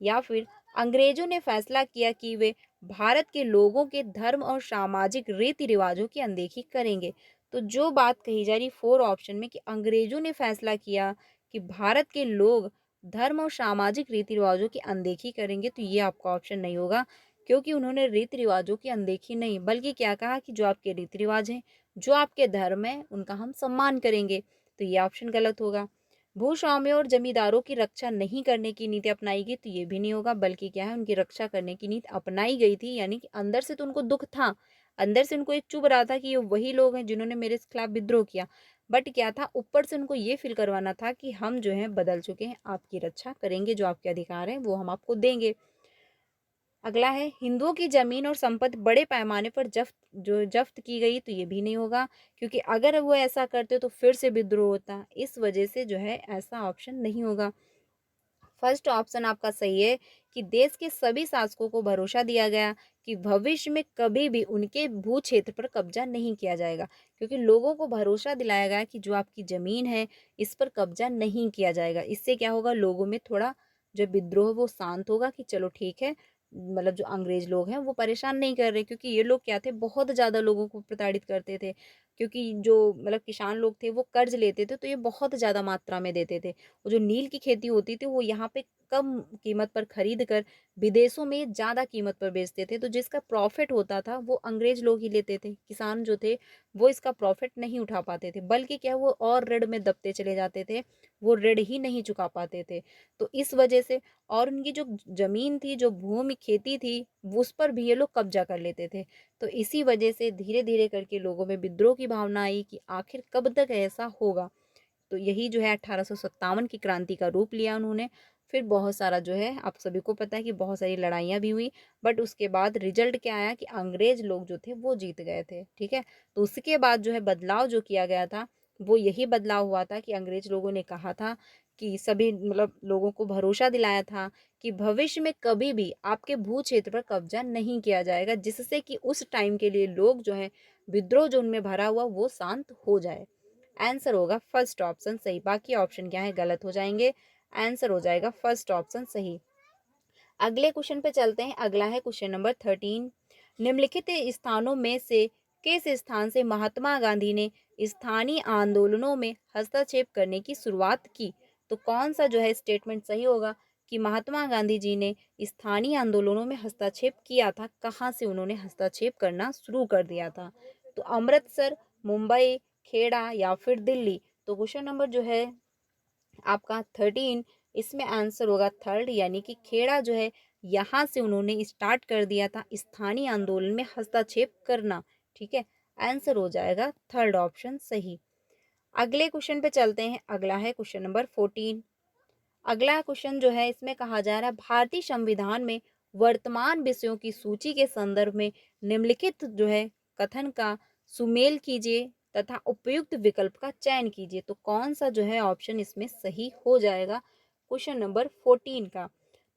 या फिर अंग्रेजों ने फैसला किया कि वे भारत के लोगों के धर्म और सामाजिक रीति रिवाजों की अनदेखी करेंगे। तो जो बात कही जा रही फोर ऑप्शन में कि अंग्रेजों ने फैसला किया कि भारत के लोग धर्म और सामाजिक रीति रिवाजों की अनदेखी करेंगे, तो ये आपका ऑप्शन नहीं होगा, क्योंकि उन्होंने रीति रिवाजों की अनदेखी नहीं बल्कि क्या कहा कि जो आपके रीति रिवाज हैं, जो आपके धर्म है, उनका हम सम्मान करेंगे। तो ये ऑप्शन गलत होगा। भूस्वामियों और जमींदारों की रक्षा नहीं करने की नीति अपनाई गई, तो ये भी नहीं होगा, बल्कि क्या है उनकी रक्षा करने की नीति अपनाई गई थी। यानी कि अंदर से तो उनको दुख था, अंदर से उनको एक चुभ रहा था कि ये वही लोग हैं जिन्होंने मेरे खिलाफ विद्रोह किया, बट क्या था ऊपर से उनको ये फील करवाना था कि हम जो है बदल चुके हैं, आपकी रक्षा करेंगे, जो आपके अधिकार हैं वो हम आपको देंगे। अगला है, हिंदुओं की जमीन और संपत्ति बड़े पैमाने पर जब्त की गई, तो ये भी नहीं होगा, क्योंकि अगर वो ऐसा करते तो फिर से विद्रोह होता, इस वजह से जो है ऐसा ऑप्शन नहीं होगा। फर्स्ट ऑप्शन आपका सही है कि देश के सभी शासकों को भरोसा दिया गया कि भविष्य में कभी भी उनके भू क्षेत्र पर कब्जा नहीं किया जाएगा, क्योंकि लोगों को भरोसा दिलाया गया कि जो आपकी जमीन है इस पर कब्जा नहीं किया जाएगा। इससे क्या होगा, लोगों में थोड़ा जो विद्रोह वो शांत होगा कि चलो ठीक है, मतलब जो अंग्रेज लोग हैं वो परेशान नहीं कर रहे, क्योंकि ये लोग क्या थे, बहुत ज्यादा लोगों को प्रताड़ित करते थे। क्योंकि जो मतलब किसान लोग थे वो कर्ज लेते थे, तो ये बहुत ज्यादा मात्रा में देते थे। वो जो नील की खेती होती थी वो यहाँ पे कम कीमत पर खरीद कर विदेशों में ज़्यादा कीमत पर बेचते थे, तो जिसका प्रॉफिट होता था वो अंग्रेज लोग ही लेते थे। किसान जो थे वो इसका प्रॉफिट नहीं उठा पाते थे, बल्कि क्या वो और ऋण में दबते चले जाते थे, वो ऋण ही नहीं चुका पाते थे। तो इस वजह से, और उनकी जो जमीन थी, जो भूमि खेती थी, उस पर भी ये लोग कब्जा कर लेते थे। तो इसी वजह से धीरे धीरे करके लोगों में विद्रोह की भावना आई कि आखिर कब तक ऐसा होगा। तो यही जो है 1857 की क्रांति का रूप लिया उन्होंने। फिर बहुत सारा जो है आप सभी को पता है कि बहुत सारी लड़ाइयाँ भी हुई, बट उसके बाद रिजल्ट क्या आया कि अंग्रेज लोग जो थे वो जीत गए थे। ठीक है, तो उसके बाद जो है बदलाव जो किया गया था वो यही बदलाव हुआ था कि अंग्रेज लोगों ने कहा था कि सभी मतलब लोगों को भरोसा दिलाया था कि भविष्य में कभी भी आपके भू क्षेत्र पर कब्जा नहीं किया जाएगा, जिससे कि उस टाइम के लिए लोग जो है विद्रोह जो उनमें भरा हुआ वो शांत हो जाए। आंसर होगा फर्स्ट ऑप्शन सही, बाकी ऑप्शन क्या है गलत हो जाएंगे। आंसर हो जाएगा फर्स्ट ऑप्शन सही। अगले क्वेश्चन पे चलते हैं। अगला है क्वेश्चन नंबर 13। निम्नलिखित स्थानों में से किस स्थान से महात्मा गांधी ने स्थानीय आंदोलनों में हस्तक्षेप करने की शुरुआत की? तो कौन सा जो है स्टेटमेंट सही होगा कि महात्मा गांधी जी ने स्थानीय आंदोलनों में हस्तक्षेप किया था? कहाँ से उन्होंने हस्तक्षेप करना शुरू कर दिया था? तो अमृतसर, मुंबई, खेड़ा या फिर दिल्ली? तो क्वेश्चन नंबर जो है आपका 13, इसमें आंसर होगा थर्ड, यानी कि खेड़ा जो है यहाँ से उन्होंने स्टार्ट कर दिया था स्थानीय आंदोलन में हस्तक्षेप करना। ठीक है, आंसर हो जाएगा थर्ड ऑप्शन सही। अगले क्वेश्चन पे चलते हैं। अगला है क्वेश्चन नंबर 14। अगला क्वेश्चन जो है इसमें कहा जा रहा है भारतीय संविधान में वर्तमान विषयों की सूची के संदर्भ में निम्नलिखित जो है कथन का सुमेल कीजिए तथा उपयुक्त विकल्प का चयन कीजिए। तो कौन सा जो है ऑप्शन इसमें सही हो जाएगा क्वेश्चन नंबर 14 का?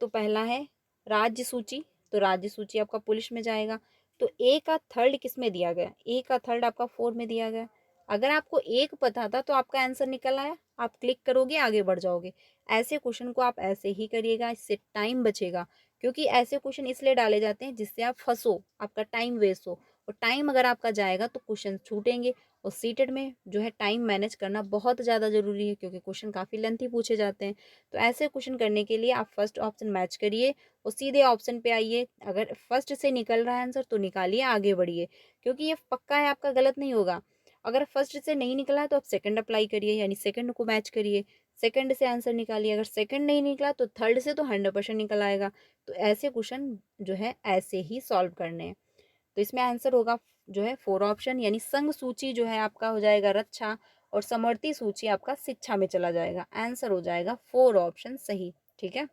तो पहला है राज्य सूची, तो राज्य सूची आपका पुलिस में जाएगा। तो ए का थर्ड किस में दिया गया? ए का थर्ड आपका 4 में दिया गया। अगर आपको एक पता था तो आपका आंसर निकल आया, आप क्लिक करोगे आगे बढ़ जाओगे। ऐसे क्वेश्चन को आप ऐसे ही करिएगा, इससे टाइम बचेगा। क्योंकि ऐसे क्वेश्चन इसलिए डाले जाते हैं जिससे आप फंसो, आपका टाइम वेस्ट हो, और टाइम अगर आपका जाएगा तो क्वेश्चन छूटेंगे। और सीटेट में जो है टाइम मैनेज करना बहुत ज़्यादा ज़रूरी है, क्योंकि क्वेश्चन काफ़ी लेंथी पूछे जाते हैं। तो ऐसे क्वेश्चन करने के लिए आप फर्स्ट ऑप्शन मैच करिए और सीधे ऑप्शन पे आइए। अगर फर्स्ट से निकल रहा है आंसर तो निकालिए, आगे बढ़िए, क्योंकि ये पक्का है आपका गलत नहीं होगा। अगर फर्स्ट से नहीं निकला है तो आप सेकंड अप्लाई करिए, यानी सेकंड को मैच करिए, सेकंड से आंसर निकालिए। अगर सेकंड नहीं निकला तो थर्ड से तो 100% निकल आएगा। तो ऐसे क्वेश्चन जो है ऐसे ही सॉल्व करने हैं। तो इसमें आंसर होगा जो है 4 ऑप्शन, यानी संघ सूची जो है आपका हो जाएगा रक्षा और समवर्ती सूची आपका शिक्षा में चला जाएगा। आंसर हो जाएगा 4 ऑप्शन सही। ठीक है,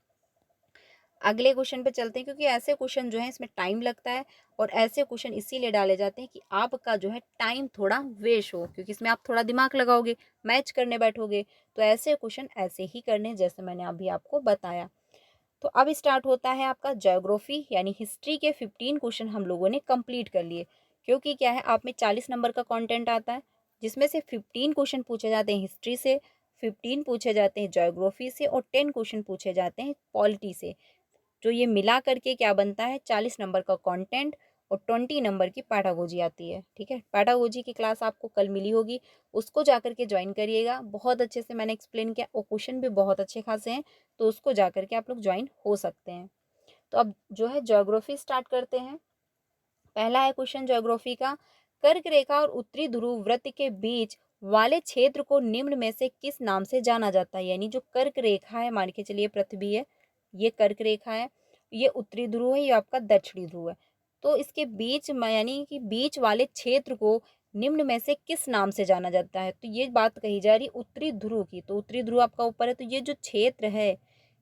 अगले क्वेश्चन पे चलते हैं, क्योंकि ऐसे क्वेश्चन जो है इसमें टाइम लगता है और ऐसे क्वेश्चन इसीलिए डाले जाते हैं कि आपका जो है टाइम थोड़ा वेस्ट हो, क्योंकि इसमें आप थोड़ा दिमाग लगाओगे, मैच करने बैठोगे। तो ऐसे क्वेश्चन ऐसे ही करने जैसे मैंने अभी आपको बताया। तो अब स्टार्ट होता है आपका ज्योग्राफी, यानी हिस्ट्री के 15 क्वेश्चन हम लोगों ने कंप्लीट कर लिए। क्योंकि क्या है, आप में 40 नंबर का कंटेंट आता है, जिसमें से 15 क्वेश्चन पूछे जाते हैं हिस्ट्री से, 15 पूछे जाते हैं ज्योग्राफी से और 10 क्वेश्चन पूछे जाते हैं पॉलिटी से। जो ये मिला करके क्या बनता है, 40 नंबर का कंटेंट और 20 नंबर की पैडागोजी आती है। ठीक है, पैडागोजी की क्लास आपको कल मिली होगी, उसको जाकर के ज्वाइन करिएगा। बहुत अच्छे से मैंने एक्सप्लेन किया और क्वेश्चन भी बहुत अच्छे खासे हैं, तो उसको जाकर के आप लोग ज्वाइन हो सकते हैं। तो अब जो है ज्योग्राफी स्टार्ट करते हैं। पहला है क्वेश्चन ज्योग्राफी का, कर्क रेखा और उत्तरी ध्रुव वृत्त के बीच वाले क्षेत्र को निम्न में से किस नाम से जाना जाता है? यानी जो कर्क रेखा है, मान के चलिए पृथ्वी है, ये कर्क रेखा है, ये उत्तरी ध्रुव है, ये आपका दक्षिणी ध्रुव है। तो इसके बीच यानी कि बीच वाले क्षेत्र को निम्न में से किस नाम से जाना जाता है? तो ये बात कही जा रही उत्तरी ध्रुव की, तो उत्तरी ध्रुव आपका ऊपर है, तो ये जो क्षेत्र है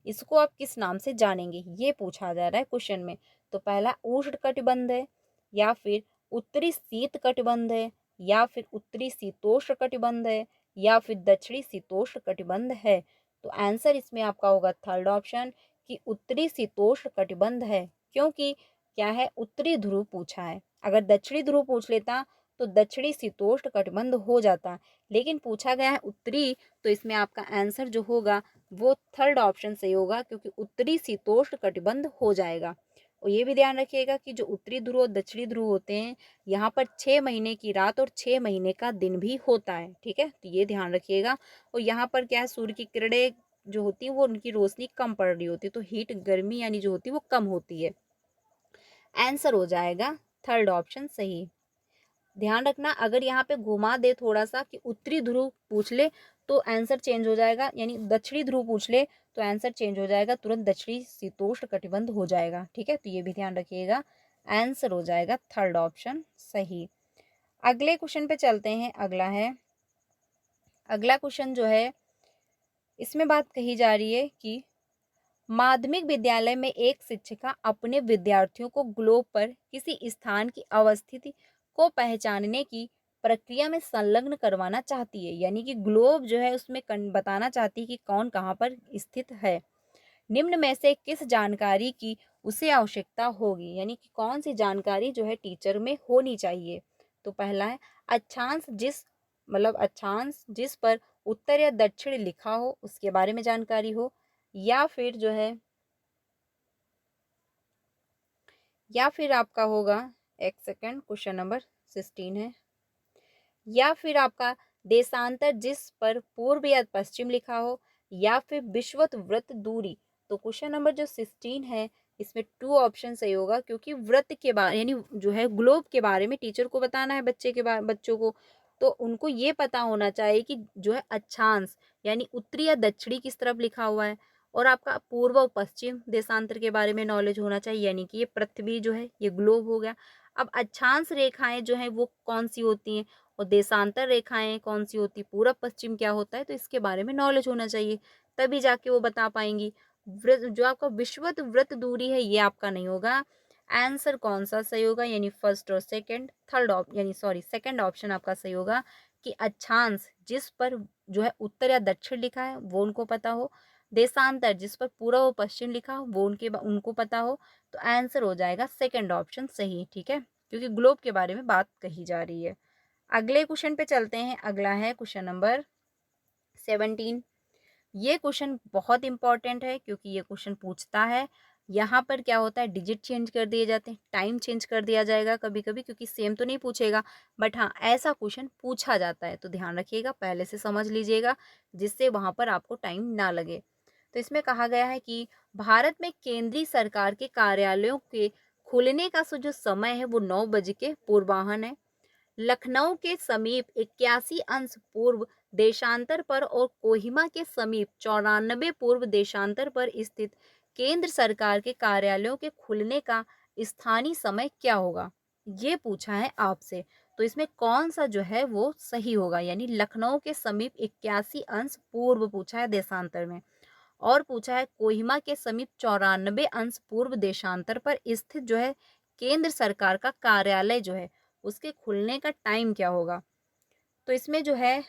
इसको आप किस नाम से जानेंगे, ये पूछा जा रहा है क्वेश्चन में। तो पहला उष्ण कटिबंध है, या फिर उत्तरी शीत कटिबंध है, या फिर उत्तरी शीतोष्ण कटिबंध है, या फिर दक्षिणी शीतोष्ण कटिबंध है? तो आंसर इसमें आपका होगा थर्ड ऑप्शन कि उत्तरी शीतोष्ण कटिबंध है। क्योंकि क्या है, उत्तरी ध्रुव पूछा है, अगर दक्षिणी ध्रुव पूछ लेता तो दक्षिणी शीतोष्ण कटिबंध हो जाता, लेकिन पूछा गया है उत्तरी, तो इसमें आपका आंसर जो होगा वो थर्ड ऑप्शन सही होगा, क्योंकि उत्तरी शीतोष्ण कटिबंध हो जाएगा। और ये भी ध्यान रखिएगा कि जो उत्तरी ध्रुव और दक्षिणी ध्रुव होते हैं, यहाँ पर 6 महीने की रात और 6 महीने का दिन भी होता है। ठीक है, तो ये ध्यान रखिएगा। और यहाँ पर क्या है, सूर्य की किरणें जो होती है वो उनकी रोशनी कम पड़ रही होती है, तो हीट गर्मी यानी जो होती है वो कम होती है। आंसर हो जाएगा थर्ड ऑप्शन सही। ध्यान रखना, अगर यहाँ पे घुमा दे थोड़ा सा कि उत्तरी ध्रुव पूछ ले तो आंसर चेंज हो जाएगा, यानी दक्षिणी ध्रुव पूछ ले तो आंसर चेंज हो जाएगा, तुरंत दक्षिणी शीतोष्ण कटिबंध हो जाएगा। ठीक है, तो ये भी ध्यान रखिएगा। आंसर हो जाएगा थर्ड ऑप्शन सही। अगले क्वेश्चन पे चलते हैं। अगला क्वेश्चन जो है इसमें बात कही जा रही है कि माध्यमिक विद्यालय में एक शिक्षिका अपने विद्यार्थियों को ग्लोब पर किसी स्थान की अवस्थिति को पहचानने की प्रक्रिया में संलग्न करवाना चाहती है, यानी कि ग्लोब जो है उसमें बताना चाहती है कि कौन कहाँ पर स्थित है। निम्न में से किस जानकारी की उसे आवश्यकता होगी, यानी कि कौन सी जानकारी जो है टीचर में होनी चाहिए। तो पहला है अक्षांश जिस पर उत्तर या दक्षिण लिखा हो उसके बारे में जानकारी हो, या फिर आपका होगा, एक सेकेंड, क्वेश्चन नंबर 16 है, या फिर आपका देशांतर जिस पर पूर्व या पश्चिम लिखा हो, या फिर विषुवत वृत्त दूरी। तो क्वेश्चन नंबर जो 16 है इसमें 2 ऑप्शन सही होगा, क्योंकि वृत्त के बारे यानी जो है ग्लोब के बारे में टीचर को बताना है बच्चों को, तो उनको ये पता होना चाहिए कि जो है अक्षांश यानी उत्तरी या दक्षिणी किस तरफ लिखा हुआ है, और आपका पूर्व और पश्चिम देशांतर के बारे में नॉलेज होना चाहिए, यानी कि ये पृथ्वी जो है ये ग्लोब हो गया। अब अक्षांश रेखाएं जो है वो कौन सी होती हैं और देशांतर रेखाएं कौन सी होती, पूरब पश्चिम क्या होता है, तो इसके बारे में नॉलेज होना चाहिए, तभी जाके वो बता पाएंगी। जो आपका विषुवत वृत्त दूरी है ये आपका नहीं होगा। आंसर कौन सा सही होगा, यानी फर्स्ट और सेकंड, सेकंड ऑप्शन आपका सही होगा कि अक्षांश जिस पर जो है उत्तर या दक्षिण लिखा है वो उनको पता हो, देशांतर जिस पर पूर्व और पश्चिम लिखा हो वो उनको पता हो। तो आंसर हो जाएगा सेकंड ऑप्शन सही, ठीक है, क्योंकि ग्लोब के बारे में बात कही जा रही है। अगले क्वेश्चन पे चलते हैं। अगला है क्वेश्चन नंबर 17। ये क्वेश्चन बहुत इंपॉर्टेंट है, क्योंकि ये क्वेश्चन पूछता है, यहाँ पर क्या होता है डिजिट चेंज कर दिए जाते हैं, टाइम चेंज कर दिया जाएगा कभी कभी, क्योंकि सेम तो नहीं पूछेगा, बट हाँ ऐसा क्वेश्चन पूछा जाता है, तो ध्यान रखिएगा, पहले से समझ लीजिएगा, जिससे वहाँ पर आपको टाइम ना लगे। तो इसमें कहा गया है कि भारत में केंद्रीय सरकार के कार्यालयों के खुलने का जो समय है वो 9 बजे के पूर्वाह्न है। लखनऊ के समीप 81 अंश पूर्व देशांतर पर और कोहिमा के समीप 94 पूर्व देशांतर पर स्थित केंद्र सरकार के कार्यालयों के खुलने का स्थानीय समय क्या होगा, ये पूछा है आपसे। तो इसमें कौन सा जो है वो सही होगा, यानी लखनऊ के समीप 81 अंश पूर्व पूछा है देशांतर में, और पूछा है कोहिमा के समीप 94 अंश पूर्व देशांतर पर स्थित जो है केंद्र सरकार का कार्यालय जो है उसके खुलने का टाइम क्या होगा। तो इसमें जो है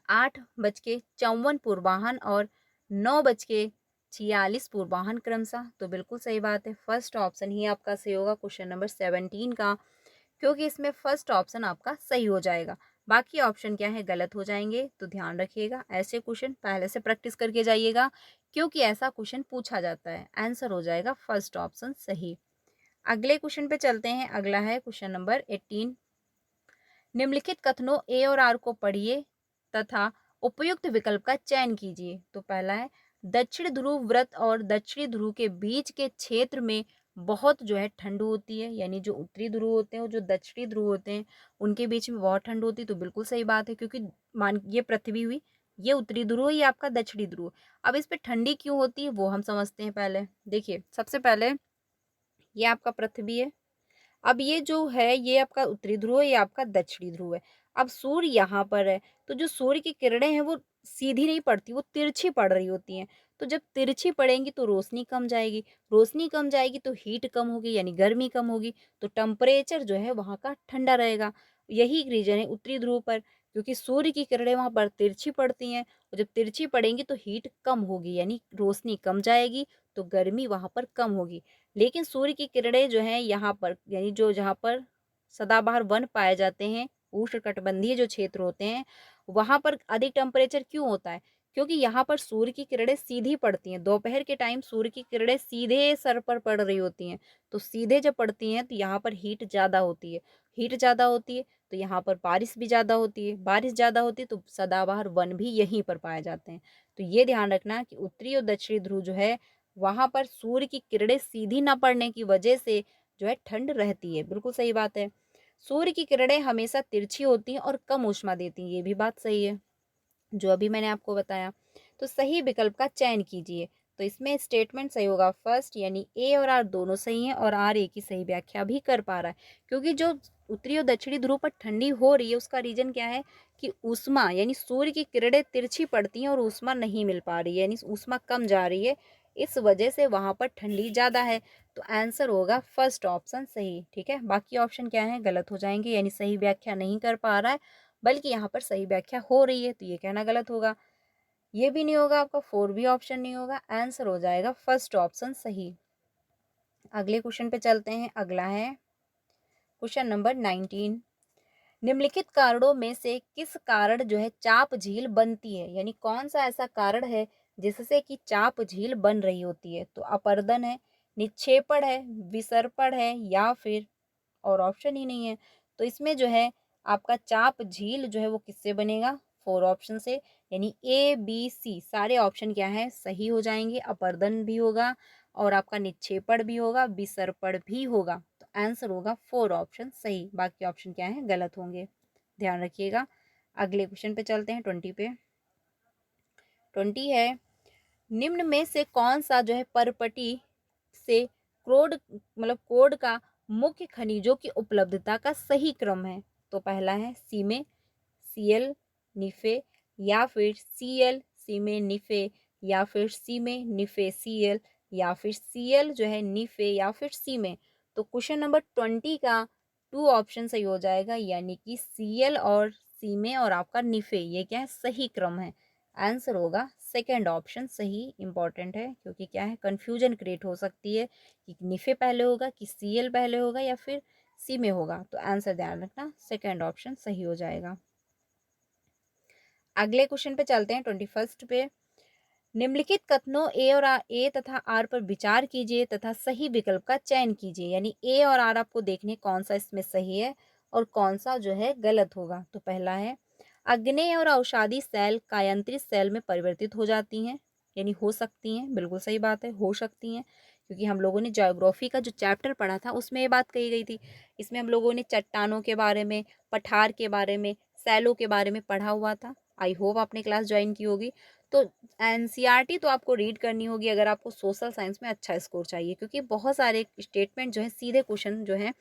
8:54 पूर्वाह्न और 9:46 पूर्वाह्न क्रमशः, तो बिल्कुल सही बात है, फर्स्ट ऑप्शन ही आपका सही होगा क्वेश्चन नंबर 17 का, क्योंकि इसमें फर्स्ट ऑप्शन आपका सही हो जाएगा, बाकी ऑप्शन क्या है गलत हो जाएंगे। तो ध्यान रखिएगा, ऐसे क्वेश्चन पहले से प्रैक्टिस करके जाइएगा, क्योंकि ऐसा क्वेश्चन पूछा जाता है। आंसर हो जाएगा फर्स्ट ऑप्शन सही। अगले क्वेश्चन पे चलते हैं। अगला है क्वेश्चन नंबर 18। निम्नलिखित कथनों ए और आर को पढ़िए तथा उपयुक्त विकल्प का चयन कीजिए। तो पहला है दक्षिण ध्रुव व्रत और दक्षिणी ध्रुव के बीच के क्षेत्र में बहुत जो है ठंड होती है, यानी जो उत्तरी ध्रुव होते हैं और जो दक्षिणी ध्रुव होते हैं उनके बीच में बहुत ठंड होती है। तो बिल्कुल सही बात है, क्योंकि मान ये पृथ्वी हुई, ये उत्तरी ध्रुव, ये आपका दक्षिणी ध्रुव। अब इस पे ठंडी क्यों होती है वो हम समझते हैं। पहले देखिए, सबसे पहले ये आपका पृथ्वी है, अब ये जो है ये आपका उत्तरी ध्रुव है, ये आपका दक्षिणी ध्रुव है। अब सूर्य यहाँ पर है, तो जो सूर्य की किरणें हैं वो सीधी नहीं पड़ती, वो तिरछी पड़ रही होती हैं। तो जब तिरछी पड़ेंगी तो रोशनी कम जाएगी, रोशनी कम जाएगी तो हीट कम होगी, यानी गर्मी कम होगी, तो टेम्परेचर जो है वहाँ का ठंडा रहेगा। यही रीजन है उत्तरी ध्रुव पर, क्योंकि सूर्य की किरणें वहाँ पर तिरछी पड़ती हैं, और जब तिरछी पड़ेंगी तो हीट कम होगी, यानी रोशनी कम जाएगी, तो गर्मी वहाँ पर कम होगी। लेकिन सूर्य की किरणें जो हैं यहाँ पर, यानी जो जहाँ पर सदाबहार वन पाए जाते हैं, उष्णकटिबंधीय जो क्षेत्र होते हैं, वहाँ पर अधिक टेम्परेचर क्यों होता है, क्योंकि यहाँ पर सूर्य की किरणें सीधी पड़ती हैं। दोपहर के टाइम सूर्य की किरणें सीधे सर पर पड़ रही होती हैं, तो सीधे जब पड़ती हैं तो यहाँ पर हीट ज़्यादा होती है, हीट ज़्यादा होती है तो यहाँ पर बारिश भी ज़्यादा होती है, बारिश ज़्यादा होती है तो सदाबहार वन भी यहीं पर पाए जाते हैं। तो ये ध्यान रखना कि उत्तरी और दक्षिणी ध्रुव जो है वहां पर सूर्य की किरणें सीधी न पड़ने की वजह से जो है ठंड रहती है। बिल्कुल सही बात है, सूर्य की किरणें हमेशा तिरछी होती हैं और कम ऊष्मा देती हैं, ये भी बात सही है जो अभी मैंने आपको बताया। तो सही विकल्प का चयन कीजिए। तो इसमें स्टेटमेंट सही होगा फर्स्ट, यानी ए और आर दोनों सही हैं, और आर ए की सही व्याख्या भी कर पा रहा है, क्योंकि जो उत्तरी और दक्षिणी ध्रुव पर ठंडी हो रही है उसका रीजन क्या है कि ऊष्मा, यानी सूर्य की किरणें तिरछी पड़ती हैं और ऊष्मा नहीं मिल पा रही है, यानी ऊष्मा कम जा रही है, इस वजह से वहाँ पर ठंडी ज़्यादा है। तो आंसर होगा फर्स्ट ऑप्शन सही। ठीक है, बाकी ऑप्शन क्या है, गलत हो जाएंगे, यानी सही व्याख्या नहीं कर पा रहा है, बल्कि यहाँ पर सही व्याख्या हो रही है, तो ये कहना गलत होगा। ये भी नहीं होगा आपका, 4 भी ऑप्शन नहीं होगा, आंसर हो जाएगा फर्स्ट ऑप्शन सही। अगले क्वेश्चन पे चलते हैं। अगला है क्वेश्चन नंबर 19। निम्नलिखित कारणों में से किस कारण जो है चाप झील बनती है, यानी कौन सा ऐसा कारण है जिससे कि चाप झील बन रही होती है। तो अपर्दन है, निक्षेपण है, विसर्पण है, या फिर और ऑप्शन ही नहीं है। तो इसमें जो है आपका चाप झील जो है वो किससे बनेगा, 4 ऑप्शन से, यानी ए बी सी सारे ऑप्शन क्या है, सही हो जाएंगे। अपर्दन भी होगा और आपका निक्षेपण भी होगा, विसर्पण भी होगा। तो आंसर होगा 4 ऑप्शन सही, बाकी ऑप्शन क्या है, गलत होंगे, ध्यान रखिएगा। अगले क्वेश्चन पे चलते हैं, 20 पे। 20 है, निम्न में से कौन सा जो है परपटी से कोड का मुख्य खनिजों की उपलब्धता का सही क्रम है। तो पहला है सीमे, सीएल, निफे, या फिर सीएल, सीमे, निफे, या फिर सीमे, निफे, सीएल, या फिर सीएल जो है निफे, या फिर सीमे। तो क्वेश्चन नंबर 20 का 2 ऑप्शन सही हो जाएगा, यानी कि सीएल और सीमे और आपका निफे, ये क्या है, सही क्रम है। आंसर होगा सेकेंड ऑप्शन सही। इंपॉर्टेंट है क्योंकि क्या है, कंफ्यूजन क्रिएट हो सकती है कि निफे पहले होगा कि सीएल पहले होगा या फिर सी में होगा। तो आंसर ध्यान रखना, सेकेंड ऑप्शन सही हो जाएगा। अगले क्वेश्चन पे चलते हैं, 21 पे। निम्नलिखित कथनों ए तथा आर पर विचार कीजिए तथा सही विकल्प का चयन कीजिए, यानी ए और आर आपको देखने कौन सा इसमें सही है और कौन सा जो है गलत होगा। तो पहला है, अग्नेय और अवसादी सेल कायांतरित सेल में परिवर्तित हो जाती हैं, यानी हो सकती हैं, बिल्कुल सही बात है, हो सकती हैं, क्योंकि हम लोगों ने ज्योग्राफी का जो चैप्टर पढ़ा था उसमें ये बात कही गई थी। इसमें हम लोगों ने चट्टानों के बारे में, पठार के बारे में, सेलों के बारे में पढ़ा हुआ था। आई होप आपने क्लास ज्वाइन की होगी। तो एनसीईआरटी तो आपको रीड करनी होगी अगर आपको सोशल साइंस में अच्छा स्कोर चाहिए, क्योंकि बहुत सारे स्टेटमेंट जो है, सीधे क्वेश्चन जो है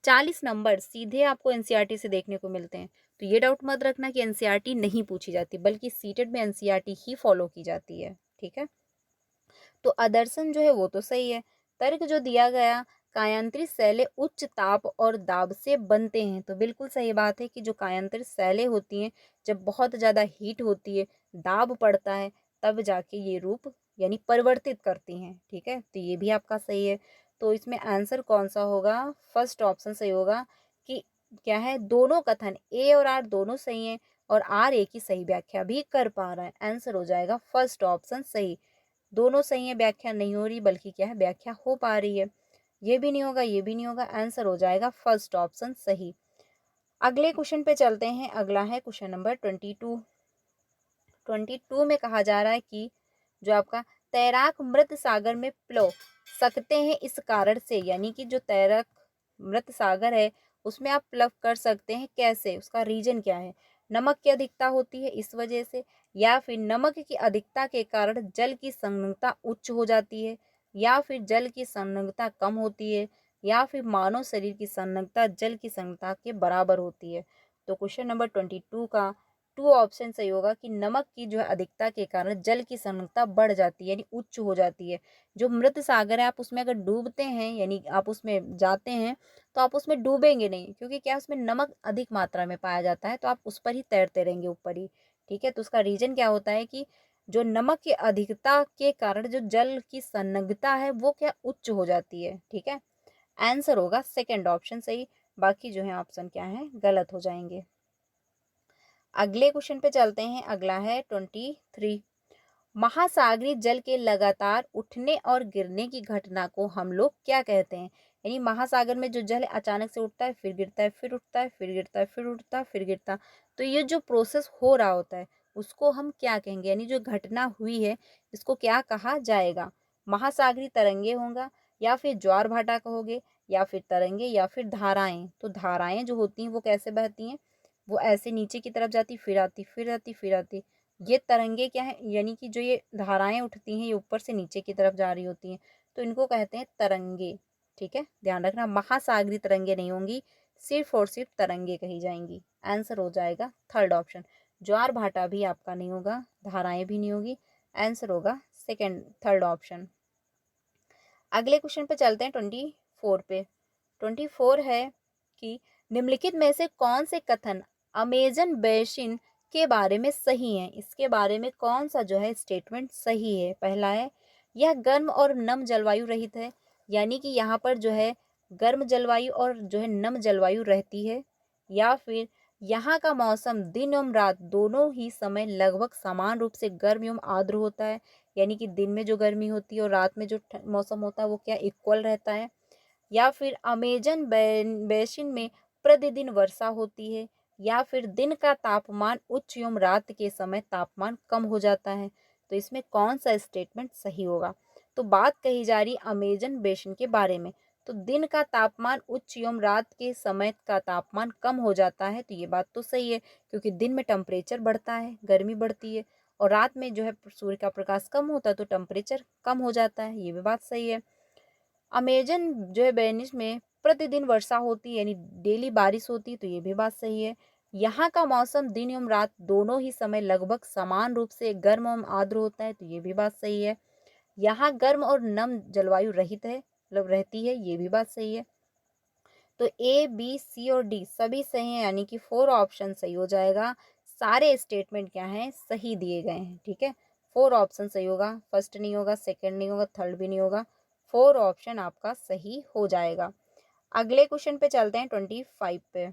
40 नंबर सीधे आपको एनसीईआरटी से देखने को मिलते हैं। तो ये डाउट मत रखना कि एनसीईआरटी नहीं पूछी जाती, बल्कि सीटेट में एनसीईआरटी ही फॉलो की जाती है। ठीक है, तो आदर्शन जो है वो तो सही है। तर्क जो दिया गया, कायांतरित सैलें उच्च ताप और दाब से बनते हैं, तो बिल्कुल सही बात है कि जो कायांतरित सैलें होती हैं, जब बहुत ज़्यादा हीट होती है, दाब पड़ता है, तब जाके ये रूप यानी परिवर्तित करती हैं। ठीक है, तो ये भी आपका सही है। तो इसमें आंसर कौन सा होगा, फर्स्ट ऑप्शन सही होगा कि क्या है, दोनों कथन ए और आर दोनों सही हैं और आर ए की सही व्याख्या भी कर पा रहा है। आंसर हो जाएगा फर्स्ट ऑप्शन सही। दोनों सही है, व्याख्या नहीं हो रही, बल्कि क्या है, व्याख्या हो पा रही है। ये भी नहीं होगा, ये भी नहीं होगा, आंसर हो जाएगा फर्स्ट ऑप्शन सही। अगले क्वेश्चन पे चलते हैं। अगला है क्वेश्चन नंबर 22। 22 में कहा जा रहा है कि जो आपका तैराक मृत सागर में प्लो सकते हैं इस कारण से, यानी कि जो तैराक मृत सागर है उसमें आप प्लव कर सकते हैं, कैसे, उसका रीजन क्या है। नमक की अधिकता होती है इस वजह से, या फिर नमक की अधिकता के कारण जल की संलग्नता उच्च हो जाती है, या फिर जल की संलग्नता कम होती है, या फिर मानव शरीर की संलग्नता जल की संलग्नता के बराबर होती है। तो क्वेश्चन नंबर 22 का 2 ऑप्शन सही होगा कि नमक की जो है अधिकता के कारण जल की सघनता बढ़ जाती है, यानी उच्च हो जाती है। जो मृत सागर है, आप उसमें अगर डूबते हैं, यानी आप उसमें जाते हैं, तो आप उसमें डूबेंगे नहीं, क्योंकि क्या उसमें नमक अधिक मात्रा में पाया जाता है, तो आप उस पर ही तैरते रहेंगे, ऊपर ही। ठीक है, तो उसका रीजन क्या होता है कि जो नमक की अधिकता के कारण जो जल की सन्नगता है वो क्या उच्च हो जाती है। ठीक है, आंसर होगा सेकेंड ऑप्शन सही, बाकी जो है ऑप्शन क्या है, गलत हो जाएंगे। अगले क्वेश्चन पे चलते हैं। अगला है 23। महासागरीय जल के लगातार उठने और गिरने की घटना को हम लोग क्या कहते हैं, यानी महासागर में जो जल है अचानक से उठता है, फिर गिरता है, फिर उठता है, फिर गिरता है, फिर उठता है, फिर गिरता, तो ये जो प्रोसेस हो रहा होता है उसको हम क्या कहेंगे, यानी जो घटना हुई है इसको क्या कहा जाएगा। महासागरीय तरंगे होंगे, या फिर ज्वार भाटा कहोगे, या फिर तरंगे, या फिर धाराएं। तो धाराएं जो होती हैं वो कैसे बहती हैं, वो ऐसे नीचे की तरफ जाती, फिर आती, फिर आती, फिर आती। ये तरंगे क्या है, यानी कि जो ये धाराएं उठती हैं ये ऊपर से नीचे की तरफ जा रही होती हैं, तो इनको कहते हैं तरंगे। ठीक है, ध्यान रखना, महासागरीय तरंगे नहीं होंगी, सिर्फ और सिर्फ तरंगे कही जाएंगी। आंसर हो जाएगा थर्ड ऑप्शन। ज्वार भाटा भी आपका नहीं होगा, धाराएं भी नहीं होगी, आंसर होगा सेकेंड, थर्ड ऑप्शन। अगले क्वेश्चन पे चलते हैं 24 पे। 24 है कि निम्नलिखित में से कौन से कथन अमेजन बेसिन के बारे में सही है। इसके बारे में कौन सा जो है स्टेटमेंट सही है। पहला है, यह गर्म और नम जलवायु रहित है, यानी कि यहाँ पर जो है गर्म जलवायु और जो है नम जलवायु रहती है। या फिर यहाँ का मौसम दिन एवं रात दोनों ही समय लगभग समान रूप से गर्म एवं आर्द्र होता है, यानी कि दिन में जो गर्मी होती है और रात में जो मौसम होता है वो क्या इक्वल रहता है। या फिर अमेजन बेसिन में प्रतिदिन वर्षा होती है। या फिर दिन का तापमान उच्च एवं रात के समय तापमान कम हो जाता है। तो इसमें कौन सा स्टेटमेंट सही होगा। तो बात कही जा रही अमेजन बेसिन के बारे में, तो दिन का तापमान उच्च एवं रात के समय का तापमान कम हो जाता है, तो ये बात तो सही है, क्योंकि दिन में टेम्परेचर बढ़ता है, गर्मी बढ़ती है, और रात में जो है सूर्य का प्रकाश कम होता है तो टेम्परेचर कम हो जाता है, ये भी बात सही है। अमेजन जो है बेनिस में प्रतिदिन वर्षा होती है, यानी डेली बारिश होती है, तो ये भी बात सही है। यहाँ का मौसम दिन एवं रात दोनों ही समय लगभग समान रूप से गर्म एवं आर्द्र होता है, तो ये भी बात सही है। यहाँ गर्म और नम जलवायु रहित है, मतलब रहती है, ये भी बात सही है। तो ए बी सी और डी सभी सही हैं, यानी कि 4 ऑप्शन सही हो जाएगा। सारे स्टेटमेंट क्या हैं, सही दिए गए हैं। ठीक है, 4 ऑप्शन सही होगा, फर्स्ट नहीं होगा, सेकंड नहीं होगा, थर्ड भी नहीं होगा, 4 ऑप्शन आपका सही हो जाएगा। अगले क्वेश्चन पे चलते हैं 25 पे।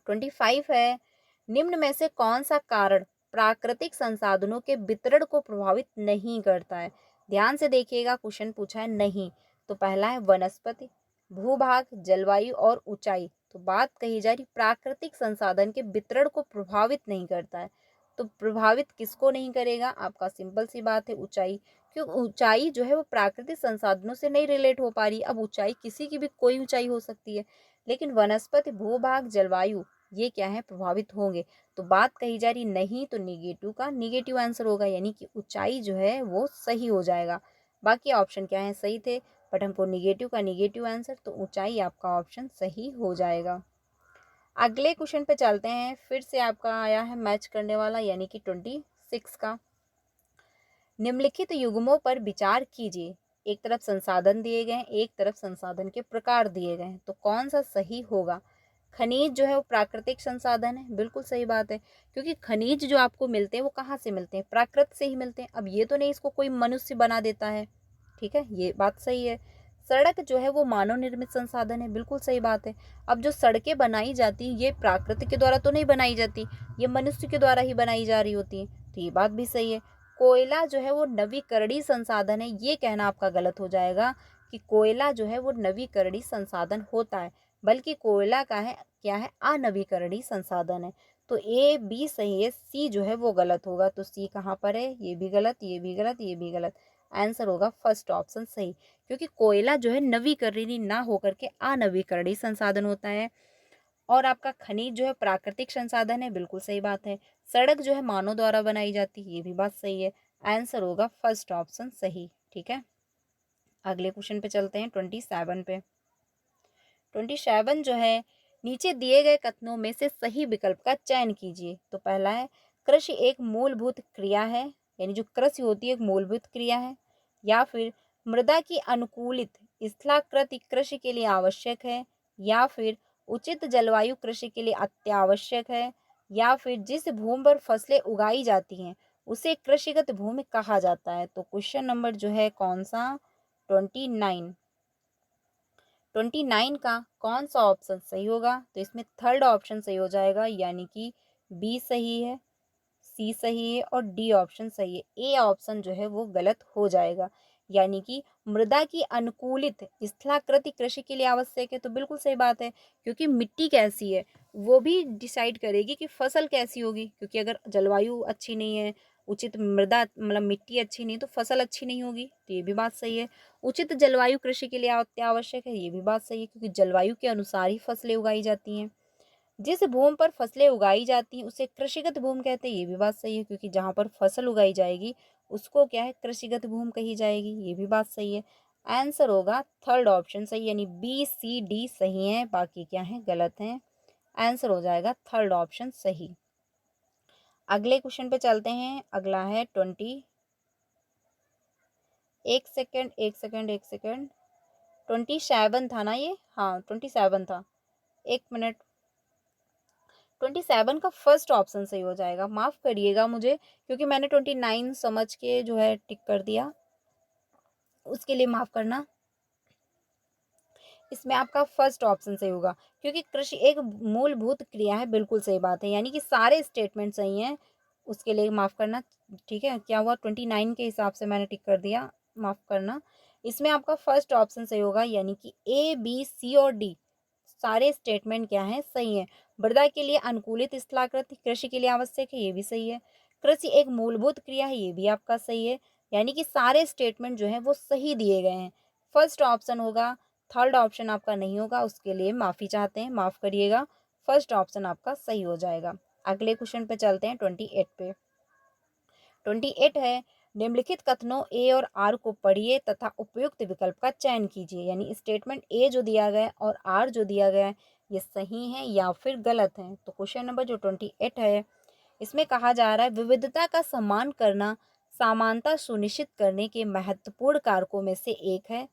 25 है, निम्न में से कौन सा कारण प्राकृतिक संसाधनों के वितरण को प्रभावित नहीं करता है। ध्यान से देखिएगा, क्वेश्चन पूछा है नहीं। तो पहला है वनस्पति, भूभाग, जलवायु और ऊंचाई। तो बात कही जा रही प्राकृतिक संसाधन के वितरण को प्रभावित नहीं करता है, तो प्रभावित किसको नहीं करेगा, आपका सिंपल सी बात है ऊंचाई। क्योंकि ऊंचाई जो है वो प्राकृतिक संसाधनों से नहीं रिलेट हो पा रही। अब ऊंचाई किसी की भी कोई ऊंचाई हो सकती है, लेकिन वनस्पति, भूभाग, जलवायु ये क्या है, प्रभावित होंगे। तो बात कही जा रही नहीं, तो निगेटिव का निगेटिव आंसर होगा, यानी कि ऊंचाई जो है वो सही हो जाएगा। बाकी ऑप्शन क्या है, सही थे, बट हमको निगेटिव का निगेटिव आंसर, तो ऊंचाई आपका ऑप्शन सही हो जाएगा। अगले क्वेश्चन पे चलते हैं, फिर से आपका आया है मैच करने वाला, यानी कि 26 का। निम्नलिखित युग्मों पर विचार कीजिए। एक तरफ संसाधन दिए गए हैं, एक तरफ संसाधन के प्रकार दिए गए हैं, तो कौन सा सही होगा। खनिज जो है वो प्राकृतिक संसाधन है, बिल्कुल सही बात है, क्योंकि खनिज जो आपको मिलते हैं वो कहाँ से मिलते हैं, प्रकृति से ही मिलते हैं। अब ये तो नहीं इसको कोई मनुष्य बना देता है, ठीक है, ये बात सही है। सड़क जो है वो मानव निर्मित संसाधन है, बिल्कुल सही बात है। अब जो सड़कें बनाई जाती हैं ये प्राकृतिक के द्वारा तो नहीं बनाई जाती, ये मनुष्य के द्वारा ही बनाई जा रही होती है, तो ये बात भी सही है। कोयला जो है वो नवीकरणीय संसाधन है, ये कहना आपका गलत हो जाएगा कि कोयला जो है वो नवीकरणीय संसाधन होता है, बल्कि कोयला का है क्या है, अनवीकरणीय संसाधन है। तो ए बी सही है, सी जो है वो गलत होगा। तो सी कहाँ पर है, ये भी गलत, ये भी गलत, ये भी गलत। आंसर होगा फर्स्ट ऑप्शन सही, क्योंकि कोयला जो है नवीकरणीय ना होकर के अनवीकरणीय संसाधन होता है। और आपका खनिज जो है प्राकृतिक संसाधन है, बिल्कुल सही बात है। सड़क जो है मानव द्वारा बनाई जाती है, ये भी बात सही है। आंसर होगा फर्स्ट ऑप्शन सही। ठीक है, अगले क्वेश्चन पे चलते हैं 27 पे। 27 जो है, नीचे दिए गए कथनों में से सही विकल्प का चयन कीजिए। तो पहला है, कृषि एक मूलभूत क्रिया है, यानी जो कृषि होती है एक मूलभूत क्रिया है। या फिर मृदा की अनुकूलित स्थलाकृति कृषि के लिए आवश्यक है। या फिर उचित जलवायु कृषि के लिए अत्यावश्यक है। या फिर जिस भूमि पर फसलें उगाई जाती हैं उसे कृषिगत भूमि कहा जाता है। तो क्वेश्चन नंबर जो है कौन सा, 29 का कौन सा ऑप्शन सही होगा। तो इसमें थर्ड ऑप्शन सही हो जाएगा, यानी कि बी सही है, सी सही है और डी ऑप्शन सही है। ए ऑप्शन जो है वो गलत हो जाएगा, यानी कि मृदा की अनुकूलित स्थलाकृति कृषि के लिए आवश्यक है। तो बिल्कुल सही बात है, क्योंकि मिट्टी कैसी है वो भी डिसाइड करेगी कि फसल कैसी होगी, क्योंकि अगर जलवायु अच्छी नहीं है, उचित मृदा मतलब मिट्टी अच्छी नहीं, तो फसल अच्छी नहीं होगी, तो ये भी बात सही है। उचित जलवायु कृषि के लिए अत्यावश्यक है, ये भी बात सही है, क्योंकि जलवायु के अनुसार ही फसलें उगाई जाती हैं। जिस भूमि पर फसलें उगाई जाती हैं उसे कृषिगत भूमि कहते हैं, ये भी बात सही है, क्योंकि जहाँ पर फसल उगाई जाएगी उसको क्या है, कृषिगत भूमि कही जाएगी, ये भी बात सही है। आंसर होगा थर्ड ऑप्शन सही, यानी बी सी डी सही है, बाकी क्या है गलत है। आंसर हो जाएगा थर्ड ऑप्शन सही। अगले क्वेश्चन पे चलते हैं, अगला है एक सेकेंड, एक सेकेंड, एक सेकेंड, 27 था ना ये? हाँ 27 था। 1 मिनट, 27 का फर्स्ट ऑप्शन सही हो जाएगा। माफ़ करिएगा मुझे, क्योंकि मैंने 29 समझ के जो है टिक कर दिया, उसके लिए माफ़ करना। इसमें आपका फर्स्ट ऑप्शन सही होगा, क्योंकि कृषि एक मूलभूत क्रिया है। बिल्कुल सही बात है, यानी कि सारे स्टेटमेंट सही हैं, उसके लिए माफ़ करना। ठीक है, क्या हुआ, 29 के हिसाब से मैंने टिक कर दिया, माफ़ करना। इसमें आपका फर्स्ट ऑप्शन सही होगा, यानी कि ए बी सी और डी सारे स्टेटमेंट क्या हैं, सही है। मृदा के लिए अनुकूलित स्थलाकृति कृषि के लिए आवश्यक है, ये भी सही है। कृषि एक मूलभूत क्रिया है, ये भी आपका सही है। यानी कि सारे स्टेटमेंट जो है वो सही दिए गए हैं। फर्स्ट ऑप्शन होगा, थर्ड ऑप्शन आपका नहीं होगा, उसके लिए माफ़ी चाहते हैं, माफ़ करिएगा। फर्स्ट ऑप्शन आपका सही हो जाएगा। अगले क्वेश्चन पे चलते हैं, 28 पे। 28 है, निम्नलिखित कथनों ए और आर को पढ़िए तथा उपयुक्त विकल्प का चयन कीजिए। यानी स्टेटमेंट ए जो दिया गया है और आर जो दिया गया है, ये सही है या फिर गलत है। तो क्वेश्चन नंबर जो 28 है, इसमें कहा जा रहा है विविधता का सम्मान करना समानता सुनिश्चित करने के महत्वपूर्ण कारकों में से एक है।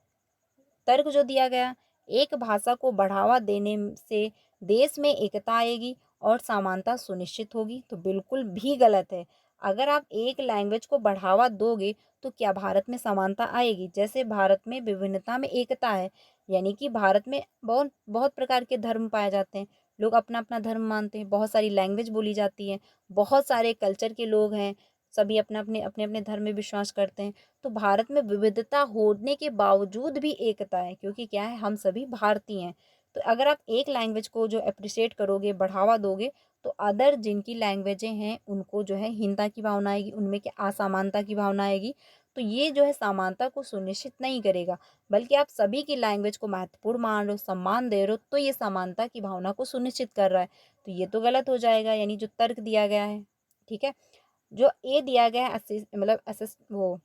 तर्क जो दिया गया, एक भाषा को बढ़ावा देने से देश में एकता आएगी और समानता सुनिश्चित होगी, तो बिल्कुल भी गलत है। अगर आप एक लैंग्वेज को बढ़ावा दोगे तो क्या भारत में समानता आएगी? जैसे भारत में विभिन्नता में एकता है, यानी कि भारत में बहुत बहुत प्रकार के धर्म पाए जाते हैं, लोग अपना अपना धर्म मानते हैं, बहुत सारी लैंग्वेज बोली जाती है, बहुत सारे कल्चर के लोग हैं, सभी अपने अपने धर्म में विश्वास करते हैं। तो भारत में विविधता होने के बावजूद भी एकता है, क्योंकि क्या है, हम सभी भारतीय हैं। तो अगर आप एक लैंग्वेज को जो अप्रिशिएट करोगे, बढ़ावा दोगे, तो अदर जिनकी लैंग्वेजें हैं उनको जो है हीनता की भावना आएगी, उनमें क्या असमानता की भावना आएगी। तो ये जो है समानता को सुनिश्चित नहीं करेगा, बल्कि आप सभी की लैंग्वेज को महत्वपूर्ण मान रहे हो, सम्मान दे रहे हो, तो ये समानता की भावना को सुनिश्चित कर रहा है। तो ये तो गलत हो जाएगा, यानी जो तर्क दिया गया है। ठीक है, जो ए दिया गया है मतलब वो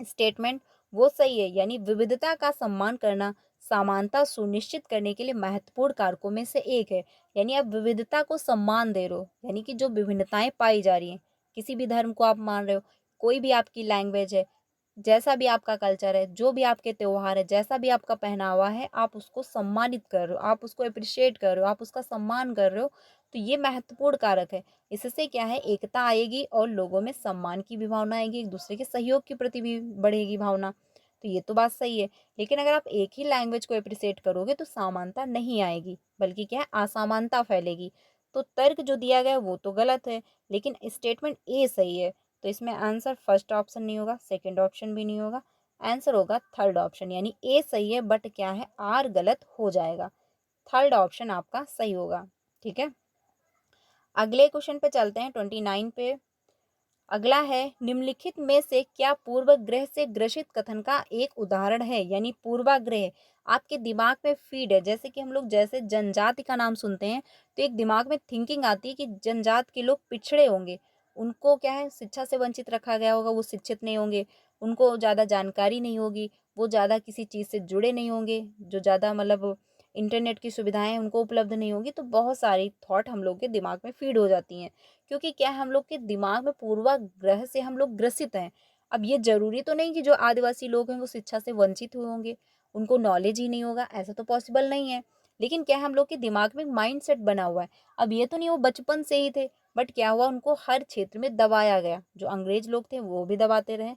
स्टेटमेंट, वो सही है। यानी विविधता का सम्मान करना समानता सुनिश्चित करने के लिए महत्वपूर्ण कारकों में से एक है। यानी आप विविधता को सम्मान दे रहे हो, यानी कि जो विभिन्नताएं पाई जा रही हैं, किसी भी धर्म को आप मान रहे हो, कोई भी आपकी लैंग्वेज है, जैसा भी आपका कल्चर है, जो भी आपके त्योहार है, जैसा भी आपका पहनावा है, आप उसको सम्मानित कर रहे हो, आप उसको अप्रिशिएट कर रहे हो, आप उसका सम्मान कर रहे हो। तो ये महत्वपूर्ण कारक है। इससे क्या है, एकता आएगी और लोगों में सम्मान की भी भावना आएगी, एक दूसरे के सहयोग के प्रति भी बढ़ेगी भावना। तो ये तो बात सही है। लेकिन अगर आप एक ही लैंग्वेज को अप्रिशिएट करोगे तो समानता नहीं आएगी, बल्कि क्या है, असमानता फैलेगी। तो तर्क जो दिया गया है वो तो गलत है, लेकिन स्टेटमेंट ए सही है। तो इसमें आंसर फर्स्ट ऑप्शन नहीं होगा, सेकंड ऑप्शन भी नहीं होगा, आंसर होगा थर्ड ऑप्शन। यानी ए सही है, बट क्या है, आर गलत हो जाएगा। थर्ड ऑप्शन आपका सही होगा। ठीक है, अगले क्वेश्चन पे चलते हैं, 29 पे। अगला है, निम्नलिखित में से क्या पूर्वाग्रह से ग्रसित कथन का एक उदाहरण है? यानी पूर्वाग्रह आपके दिमाग में फीड है, जैसे कि हम लोग जैसे जनजाति का नाम सुनते हैं तो एक दिमाग में थिंकिंग आती है कि जनजात के लोग पिछड़े होंगे, उनको क्या है, शिक्षा से वंचित रखा गया होगा, वो शिक्षित नहीं होंगे, उनको ज़्यादा जानकारी नहीं होगी, वो ज़्यादा किसी चीज़ से जुड़े नहीं होंगे, जो ज़्यादा मतलब इंटरनेट की सुविधाएं उनको उपलब्ध नहीं होगी। तो बहुत सारी थॉट हम लोग के दिमाग में फीड हो जाती हैं, क्योंकि क्या है, हम लोग के दिमाग में पूर्वाग्रह से हम लोग ग्रसित हैं। अब ये ज़रूरी तो नहीं कि जो आदिवासी लोग हैं वो शिक्षा से वंचित हुए होंगे, उनको नॉलेज ही नहीं होगा, ऐसा तो पॉसिबल नहीं है। लेकिन क्या है, हम लोग के दिमाग में माइंडसेट बना हुआ है। अब ये तो नहीं वो बचपन से ही थे, बट क्या हुआ, उनको हर क्षेत्र में दबाया गया। जो अंग्रेज लोग थे वो भी दबाते रहे,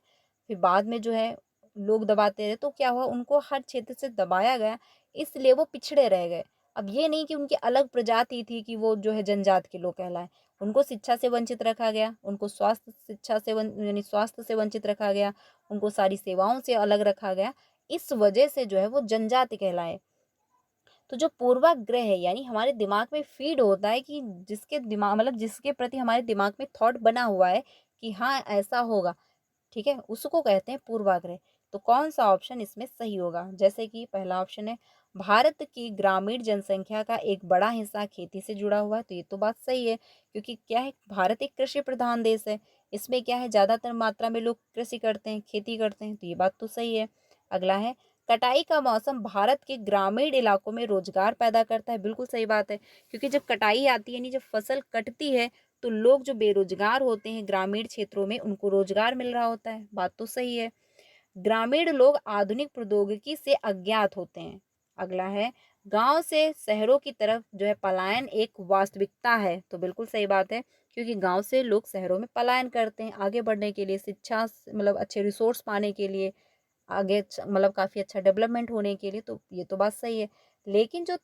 फिर बाद में जो है लोग दबाते रहे, तो क्या हुआ, उनको हर क्षेत्र से दबाया गया, इसलिए वो पिछड़े रह गए। अब ये नहीं कि उनकी अलग प्रजाति थी कि वो जो है जनजात के लोग कहलाए, उनको शिक्षा से वंचित रखा गया, उनको स्वास्थ्य शिक्षा से यानी स्वास्थ्य से वंचित रखा गया, उनको सारी सेवाओं से अलग रखा गया, इस वजह से जो है वो जनजाति कहलाए। तो जो पूर्वाग्रह है, यानी हमारे दिमाग में फीड होता है कि जिसके दिमाग मतलब जिसके प्रति हमारे दिमाग में थॉट बना हुआ है कि हाँ ऐसा होगा, ठीक है, उसको कहते हैं पूर्वाग्रह। तो कौन सा ऑप्शन इसमें सही होगा? जैसे कि पहला ऑप्शन है, भारत की ग्रामीण जनसंख्या का एक बड़ा हिस्सा खेती से जुड़ा हुआ है, तो ये तो बात सही है, क्योंकि क्या है, भारत एक कृषि प्रधान देश है, इसमें क्या है, ज़्यादातर मात्रा में लोग कृषि करते हैं, खेती करते हैं, तो ये बात तो सही है। अगला है, कटाई का मौसम भारत के ग्रामीण इलाकों में रोजगार पैदा करता है, बिल्कुल सही बात है, क्योंकि जब कटाई आती है, यानी जब फसल कटती है, तो लोग जो बेरोजगार होते हैं ग्रामीण क्षेत्रों में, उनको रोजगार मिल रहा होता है, बात तो सही है। ग्रामीण लोग आधुनिक प्रौद्योगिकी से अज्ञात होते हैं। अगला है, गांव से शहरों की तरफ जो है पलायन एक वास्तविकता है। तो बिल्कुल सही बात है, क्योंकि गांव से लोग शहरों में पलायन करते हैं आगे बढ़ने के लिए, शिक्षा मतलब अच्छे रिसोर्स पाने के लिए, आगे मतलब काफ़ी अच्छा डेवलपमेंट होने के लिए। तो ये तो बात सही है। लेकिन जो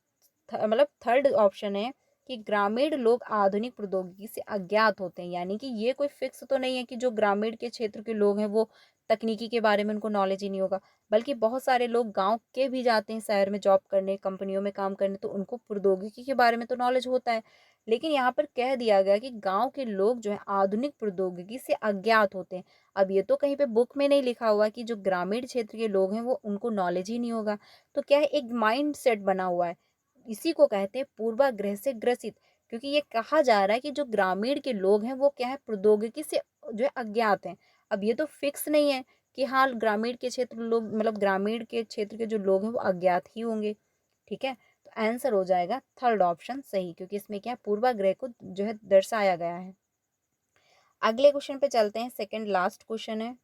मतलब थर्ड ऑप्शन है कि ग्रामीण लोग आधुनिक प्रौद्योगिकी से अज्ञात होते हैं, यानी कि ये कोई फिक्स तो नहीं है कि जो ग्रामीण के क्षेत्र के लोग हैं वो तकनीकी के बारे में उनको नॉलेज ही नहीं होगा, बल्कि बहुत सारे लोग गांव के भी जाते हैं शहर में जॉब करने, कंपनियों में काम करने, तो उनको प्रौद्योगिकी के बारे में तो नॉलेज होता है। लेकिन यहाँ पर कह दिया गया कि गांव के लोग जो है आधुनिक प्रौद्योगिकी से अज्ञात होते हैं। अब ये तो कहीं पे बुक में नहीं लिखा हुआ कि जो ग्रामीण क्षेत्र के लोग हैं वो उनको नॉलेज ही नहीं होगा। तो क्या है, एक माइंड सेट बना हुआ है, इसी को कहते हैं पूर्वाग्रह से ग्रसित। क्योंकि ये कहा जा रहा है कि जो ग्रामीण के लोग हैं वो क्या है, प्रौद्योगिकी से जो है अज्ञात हैं। अब ये तो फिक्स नहीं है कि हाँ ग्रामीण के क्षेत्र लोग मतलब ग्रामीण के क्षेत्र के जो लोग हैं वो अज्ञात ही होंगे। ठीक है, तो आंसर हो जाएगा थर्ड ऑप्शन सही, क्योंकि इसमें क्या है, पूर्वाग्रह को जो है दर्शाया गया है। अगले क्वेश्चन पे चलते हैं, सेकंड लास्ट क्वेश्चन है।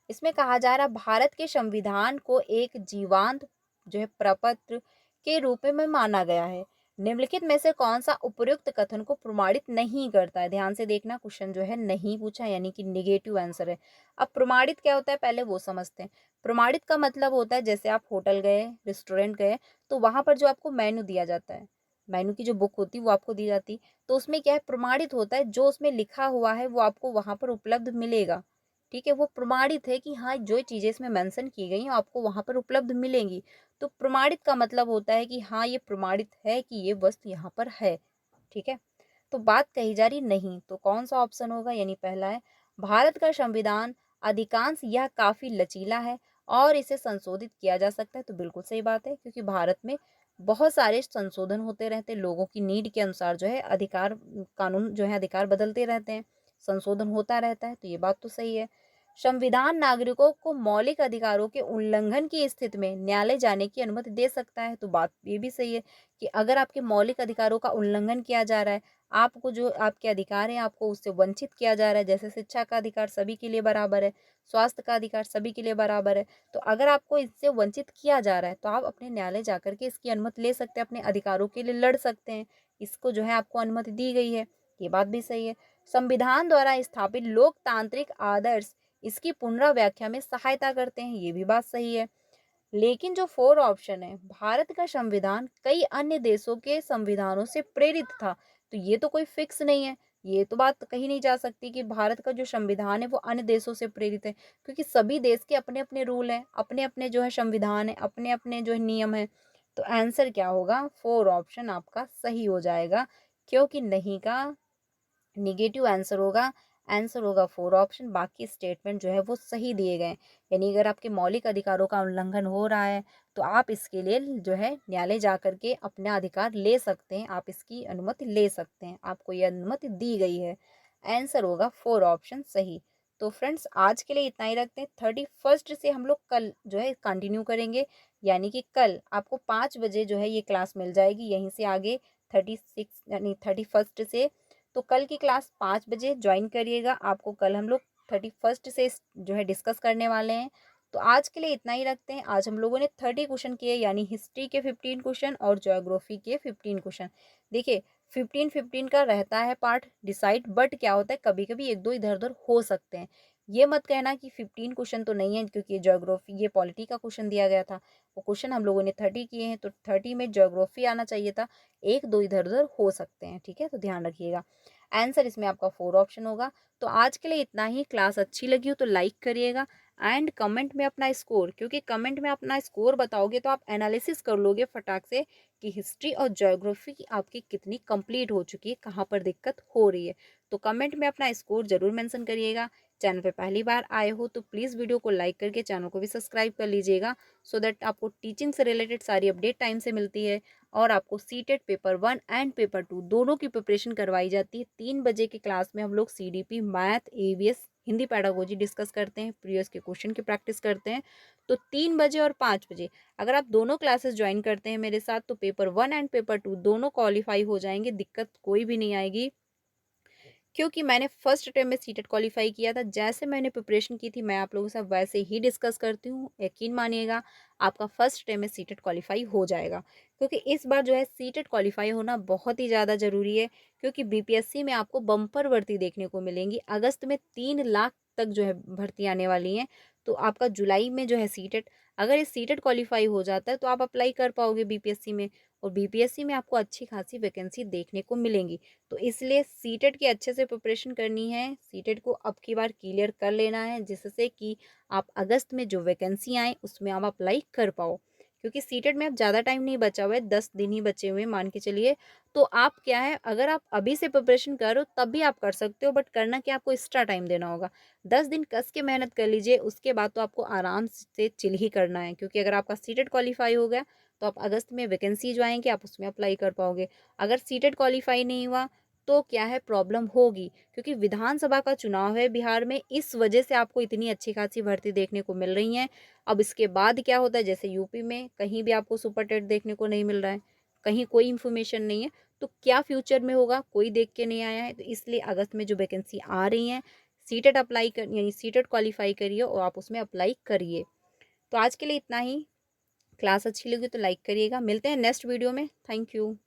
इसमें कहा जा रहा, भारत के संविधान को एक जीवांत जो है प्रपत्र के रूप में माना गया है। निम्नलिखित में से कौन सा उपयुक्त कथन को प्रमाणित नहीं करता है? ध्यान से देखना, क्वेश्चन जो है नहीं पूछा, यानी कि निगेटिव आंसर है। अब प्रमाणित क्या होता है पहले वो समझते हैं। प्रमाणित का मतलब होता है, जैसे आप होटल गए, रेस्टोरेंट गए, तो वहां पर जो आपको मेन्यू दिया जाता है, मेन्यू की जो बुक होती है वो आपको दी जाती, तो उसमें क्या है, प्रमाणित होता है, जो उसमें लिखा हुआ है वो आपको वहां पर उपलब्ध मिलेगा। ठीक है, वो प्रमाणित है कि हाँ जो चीज़ें इसमें मेंशन की गई हैं आपको वहाँ पर उपलब्ध मिलेंगी। तो प्रमाणित का मतलब होता है कि हाँ ये प्रमाणित है कि ये वस्तु यहाँ पर है। ठीक है, तो बात कही जा रही नहीं, तो कौन सा ऑप्शन होगा, यानी पहला है, भारत का संविधान अधिकांश यह काफ़ी लचीला है और इसे संशोधित किया जा सकता है। तो बिल्कुल सही बात है, क्योंकि भारत में बहुत सारे संशोधन होते रहते हैं, लोगों की नीड के अनुसार जो है अधिकार, कानून जो है अधिकार बदलते रहते हैं, संशोधन होता रहता है, तो ये बात तो सही है। संविधान नागरिकों को मौलिक अधिकारों के उल्लंघन की स्थिति में न्यायालय जाने की अनुमति दे सकता है। तो बात ये भी सही है कि अगर आपके मौलिक अधिकारों का उल्लंघन किया जा रहा है, आपको जो आपके अधिकार हैं आपको उससे वंचित किया जा रहा है, जैसे शिक्षा का अधिकार सभी के लिए बराबर है, स्वास्थ्य का अधिकार सभी के लिए बराबर है, तो अगर आपको इससे वंचित किया जा रहा है तो आप अपने न्यायालय जाकर के इसकी अनुमति ले सकते हैं, अपने अधिकारों के लिए लड़ सकते हैं, इसको जो है आपको अनुमति दी गई है। ये बात भी सही है। संविधान द्वारा स्थापित लोकतांत्रिक आदर्श इसकी पुनर्व्याख्या में सहायता करते हैं, ये भी बात सही है। लेकिन जो फोर ऑप्शन है, भारत का संविधान कई अन्य देशों के संविधानों से प्रेरित था, तो ये तो कोई फिक्स नहीं है, ये तो बात कही नहीं जा सकती कि भारत का जो संविधान है वो अन्य देशों से प्रेरित है, क्योंकि सभी देश के अपने अपने रूल हैं, अपने अपने जो है संविधान है, अपने अपने जो है नियम है। तो आंसर क्या होगा, फोर ऑप्शन आपका सही हो जाएगा, क्योंकि नहीं का निगेटिव आंसर होगा। आंसर होगा फोर ऑप्शन, बाकी स्टेटमेंट जो है वो सही दिए गए। यानी अगर आपके मौलिक अधिकारों का उल्लंघन हो रहा है तो आप इसके लिए जो है न्यायालय जा करके अपना अधिकार ले सकते हैं, आप इसकी अनुमति ले सकते हैं, आपको ये अनुमति दी गई है। आंसर होगा फोर ऑप्शन सही। तो फ्रेंड्स आज के लिए इतना ही रखते हैं। 31st से हम लोग कल जो है कंटिन्यू करेंगे, यानी कि कल आपको 5 बजे जो है ये क्लास मिल जाएगी, यहीं से आगे 36 यानी 31st से। तो कल की क्लास 5 बजे ज्वाइन करिएगा, आपको कल हम लोग 31st से जो है डिस्कस करने वाले हैं। तो आज के लिए इतना ही रखते हैं। आज हम लोगों ने 30 क्वेश्चन किए, यानी हिस्ट्री के 15 क्वेश्चन और ज्योग्राफी के 15 क्वेश्चन। देखिए 15-15 का रहता है पार्ट डिसाइड, बट क्या होता है कभी कभी एक दो इधर उधर हो सकते हैं। ये मत कहना कि 15 क्वेश्चन तो नहीं है, क्योंकि ये ज्योग्राफी ये पॉलिटी का क्वेश्चन दिया गया था, वो क्वेश्चन हम लोगों ने 30 किए हैं, तो 30 में ज्योग्राफी आना चाहिए था, एक दो इधर उधर हो सकते हैं। ठीक है, तो ध्यान रखिएगा। आंसर इसमें आपका फोर ऑप्शन होगा। तो आज के लिए इतना ही। क्लास अच्छी लगी हो तो लाइक करिएगा एंड कमेंट में अपना स्कोर, क्योंकि कमेंट में अपना स्कोर बताओगे तो आप एनालिसिस कर लोगे फटाक से कि हिस्ट्री और ज्योग्राफी की आपकी कितनी कंप्लीट हो चुकी है, कहाँ पर दिक्कत हो रही है। तो कमेंट में अपना स्कोर जरूर मेंशन करिएगा। चैनल पे पहली बार आए हो तो प्लीज़ वीडियो को लाइक करके चैनल को भी सब्सक्राइब कर लीजिएगा, सो दैट आपको टीचिंग से रिलेटेड सारी अपडेट टाइम से मिलती है। और आपको सीटेट पेपर 1 एंड पेपर 2 दोनों की प्रिपरेशन करवाई जाती है। 3 बजे की क्लास में हम लोग CDP, math, EVS, Hindi pedagogy discuss करते हैं, प्रीवियस के क्वेश्चन की प्रैक्टिस करते हैं। तो 3 बजे और 5 बजे अगर आप दोनों क्लासेस ज्वाइन करते हैं मेरे साथ तो पेपर 1 एंड पेपर 2 दोनों क्वालिफाई हो जाएंगे, दिक्कत कोई भी नहीं आएगी। क्योंकि मैंने फर्स्ट अटेम्प्ट में सीटेट क्वालीफाई किया था। जैसे मैंने प्रिपरेशन की थी मैं आप लोगों के साथ वैसे ही डिस्कस करती हूँ। यकीन मानिएगा आपका फर्स्ट अटेम्प्ट में सीटेट क्वालीफाई हो जाएगा, क्योंकि इस बार जो है सीटेट क्वालीफाई होना बहुत ही ज़्यादा ज़रूरी है। क्योंकि बीपीएससी में आपको बम्पर भर्ती देखने को मिलेंगी। अगस्त में 3 लाख तक जो है भर्ती आने वाली हैं। तो आपका जुलाई में जो है सीटेट, अगर ये सीटेट क्वालीफाई हो जाता है तो आप अप्लाई कर पाओगे बीपीएससी में, और बीपीएससी में आपको अच्छी खासी वैकेंसी देखने को मिलेंगी। तो इसलिए सीटेट की अच्छे से प्रिपरेशन करनी है। सीटेट को अब की बार क्लियर कर लेना है, जिससे कि आप अगस्त में जो वैकेंसी आए उसमें आप अप्लाई कर पाओ। क्योंकि सीटेट में अब ज़्यादा टाइम नहीं बचा हुआ है, 10 दिन ही बचे हुए हैं मान के चलिए। तो आप क्या है, अगर आप अभी से प्रिपरेशन करो तब भी आप कर सकते हो, बट करना क्या, आपको एक्स्ट्रा टाइम देना होगा। 10 दिन कस के मेहनत कर लीजिए, उसके बाद तो आपको आराम से चिल ही करना है। क्योंकि अगर आपका सीटेट क्वालीफाई हो गया तो आप अगस्त में वैकेंसी जो आएंगे आप उसमें अप्लाई कर पाओगे। अगर सीटेट क्वालीफाई नहीं हुआ तो क्या है, प्रॉब्लम होगी। क्योंकि विधानसभा का चुनाव है बिहार में, इस वजह से आपको इतनी अच्छी खासी भर्ती देखने को मिल रही है। अब इसके बाद क्या होता है, जैसे यूपी में कहीं भी आपको सुपर टेट देखने को नहीं मिल रहा है, कहीं कोई इन्फॉर्मेशन नहीं है, तो क्या फ्यूचर में होगा कोई देख के नहीं आया है। तो इसलिए अगस्त में जो वैकेंसी आ रही है, सीटेट अप्लाई कर यानी सीटेट क्वालीफाई करिए और आप उसमें अप्लाई करिए। तो आज के लिए इतना ही। क्लास अच्छी लगी तो लाइक करिएगा। मिलते हैं नेक्स्ट वीडियो में। Thank you.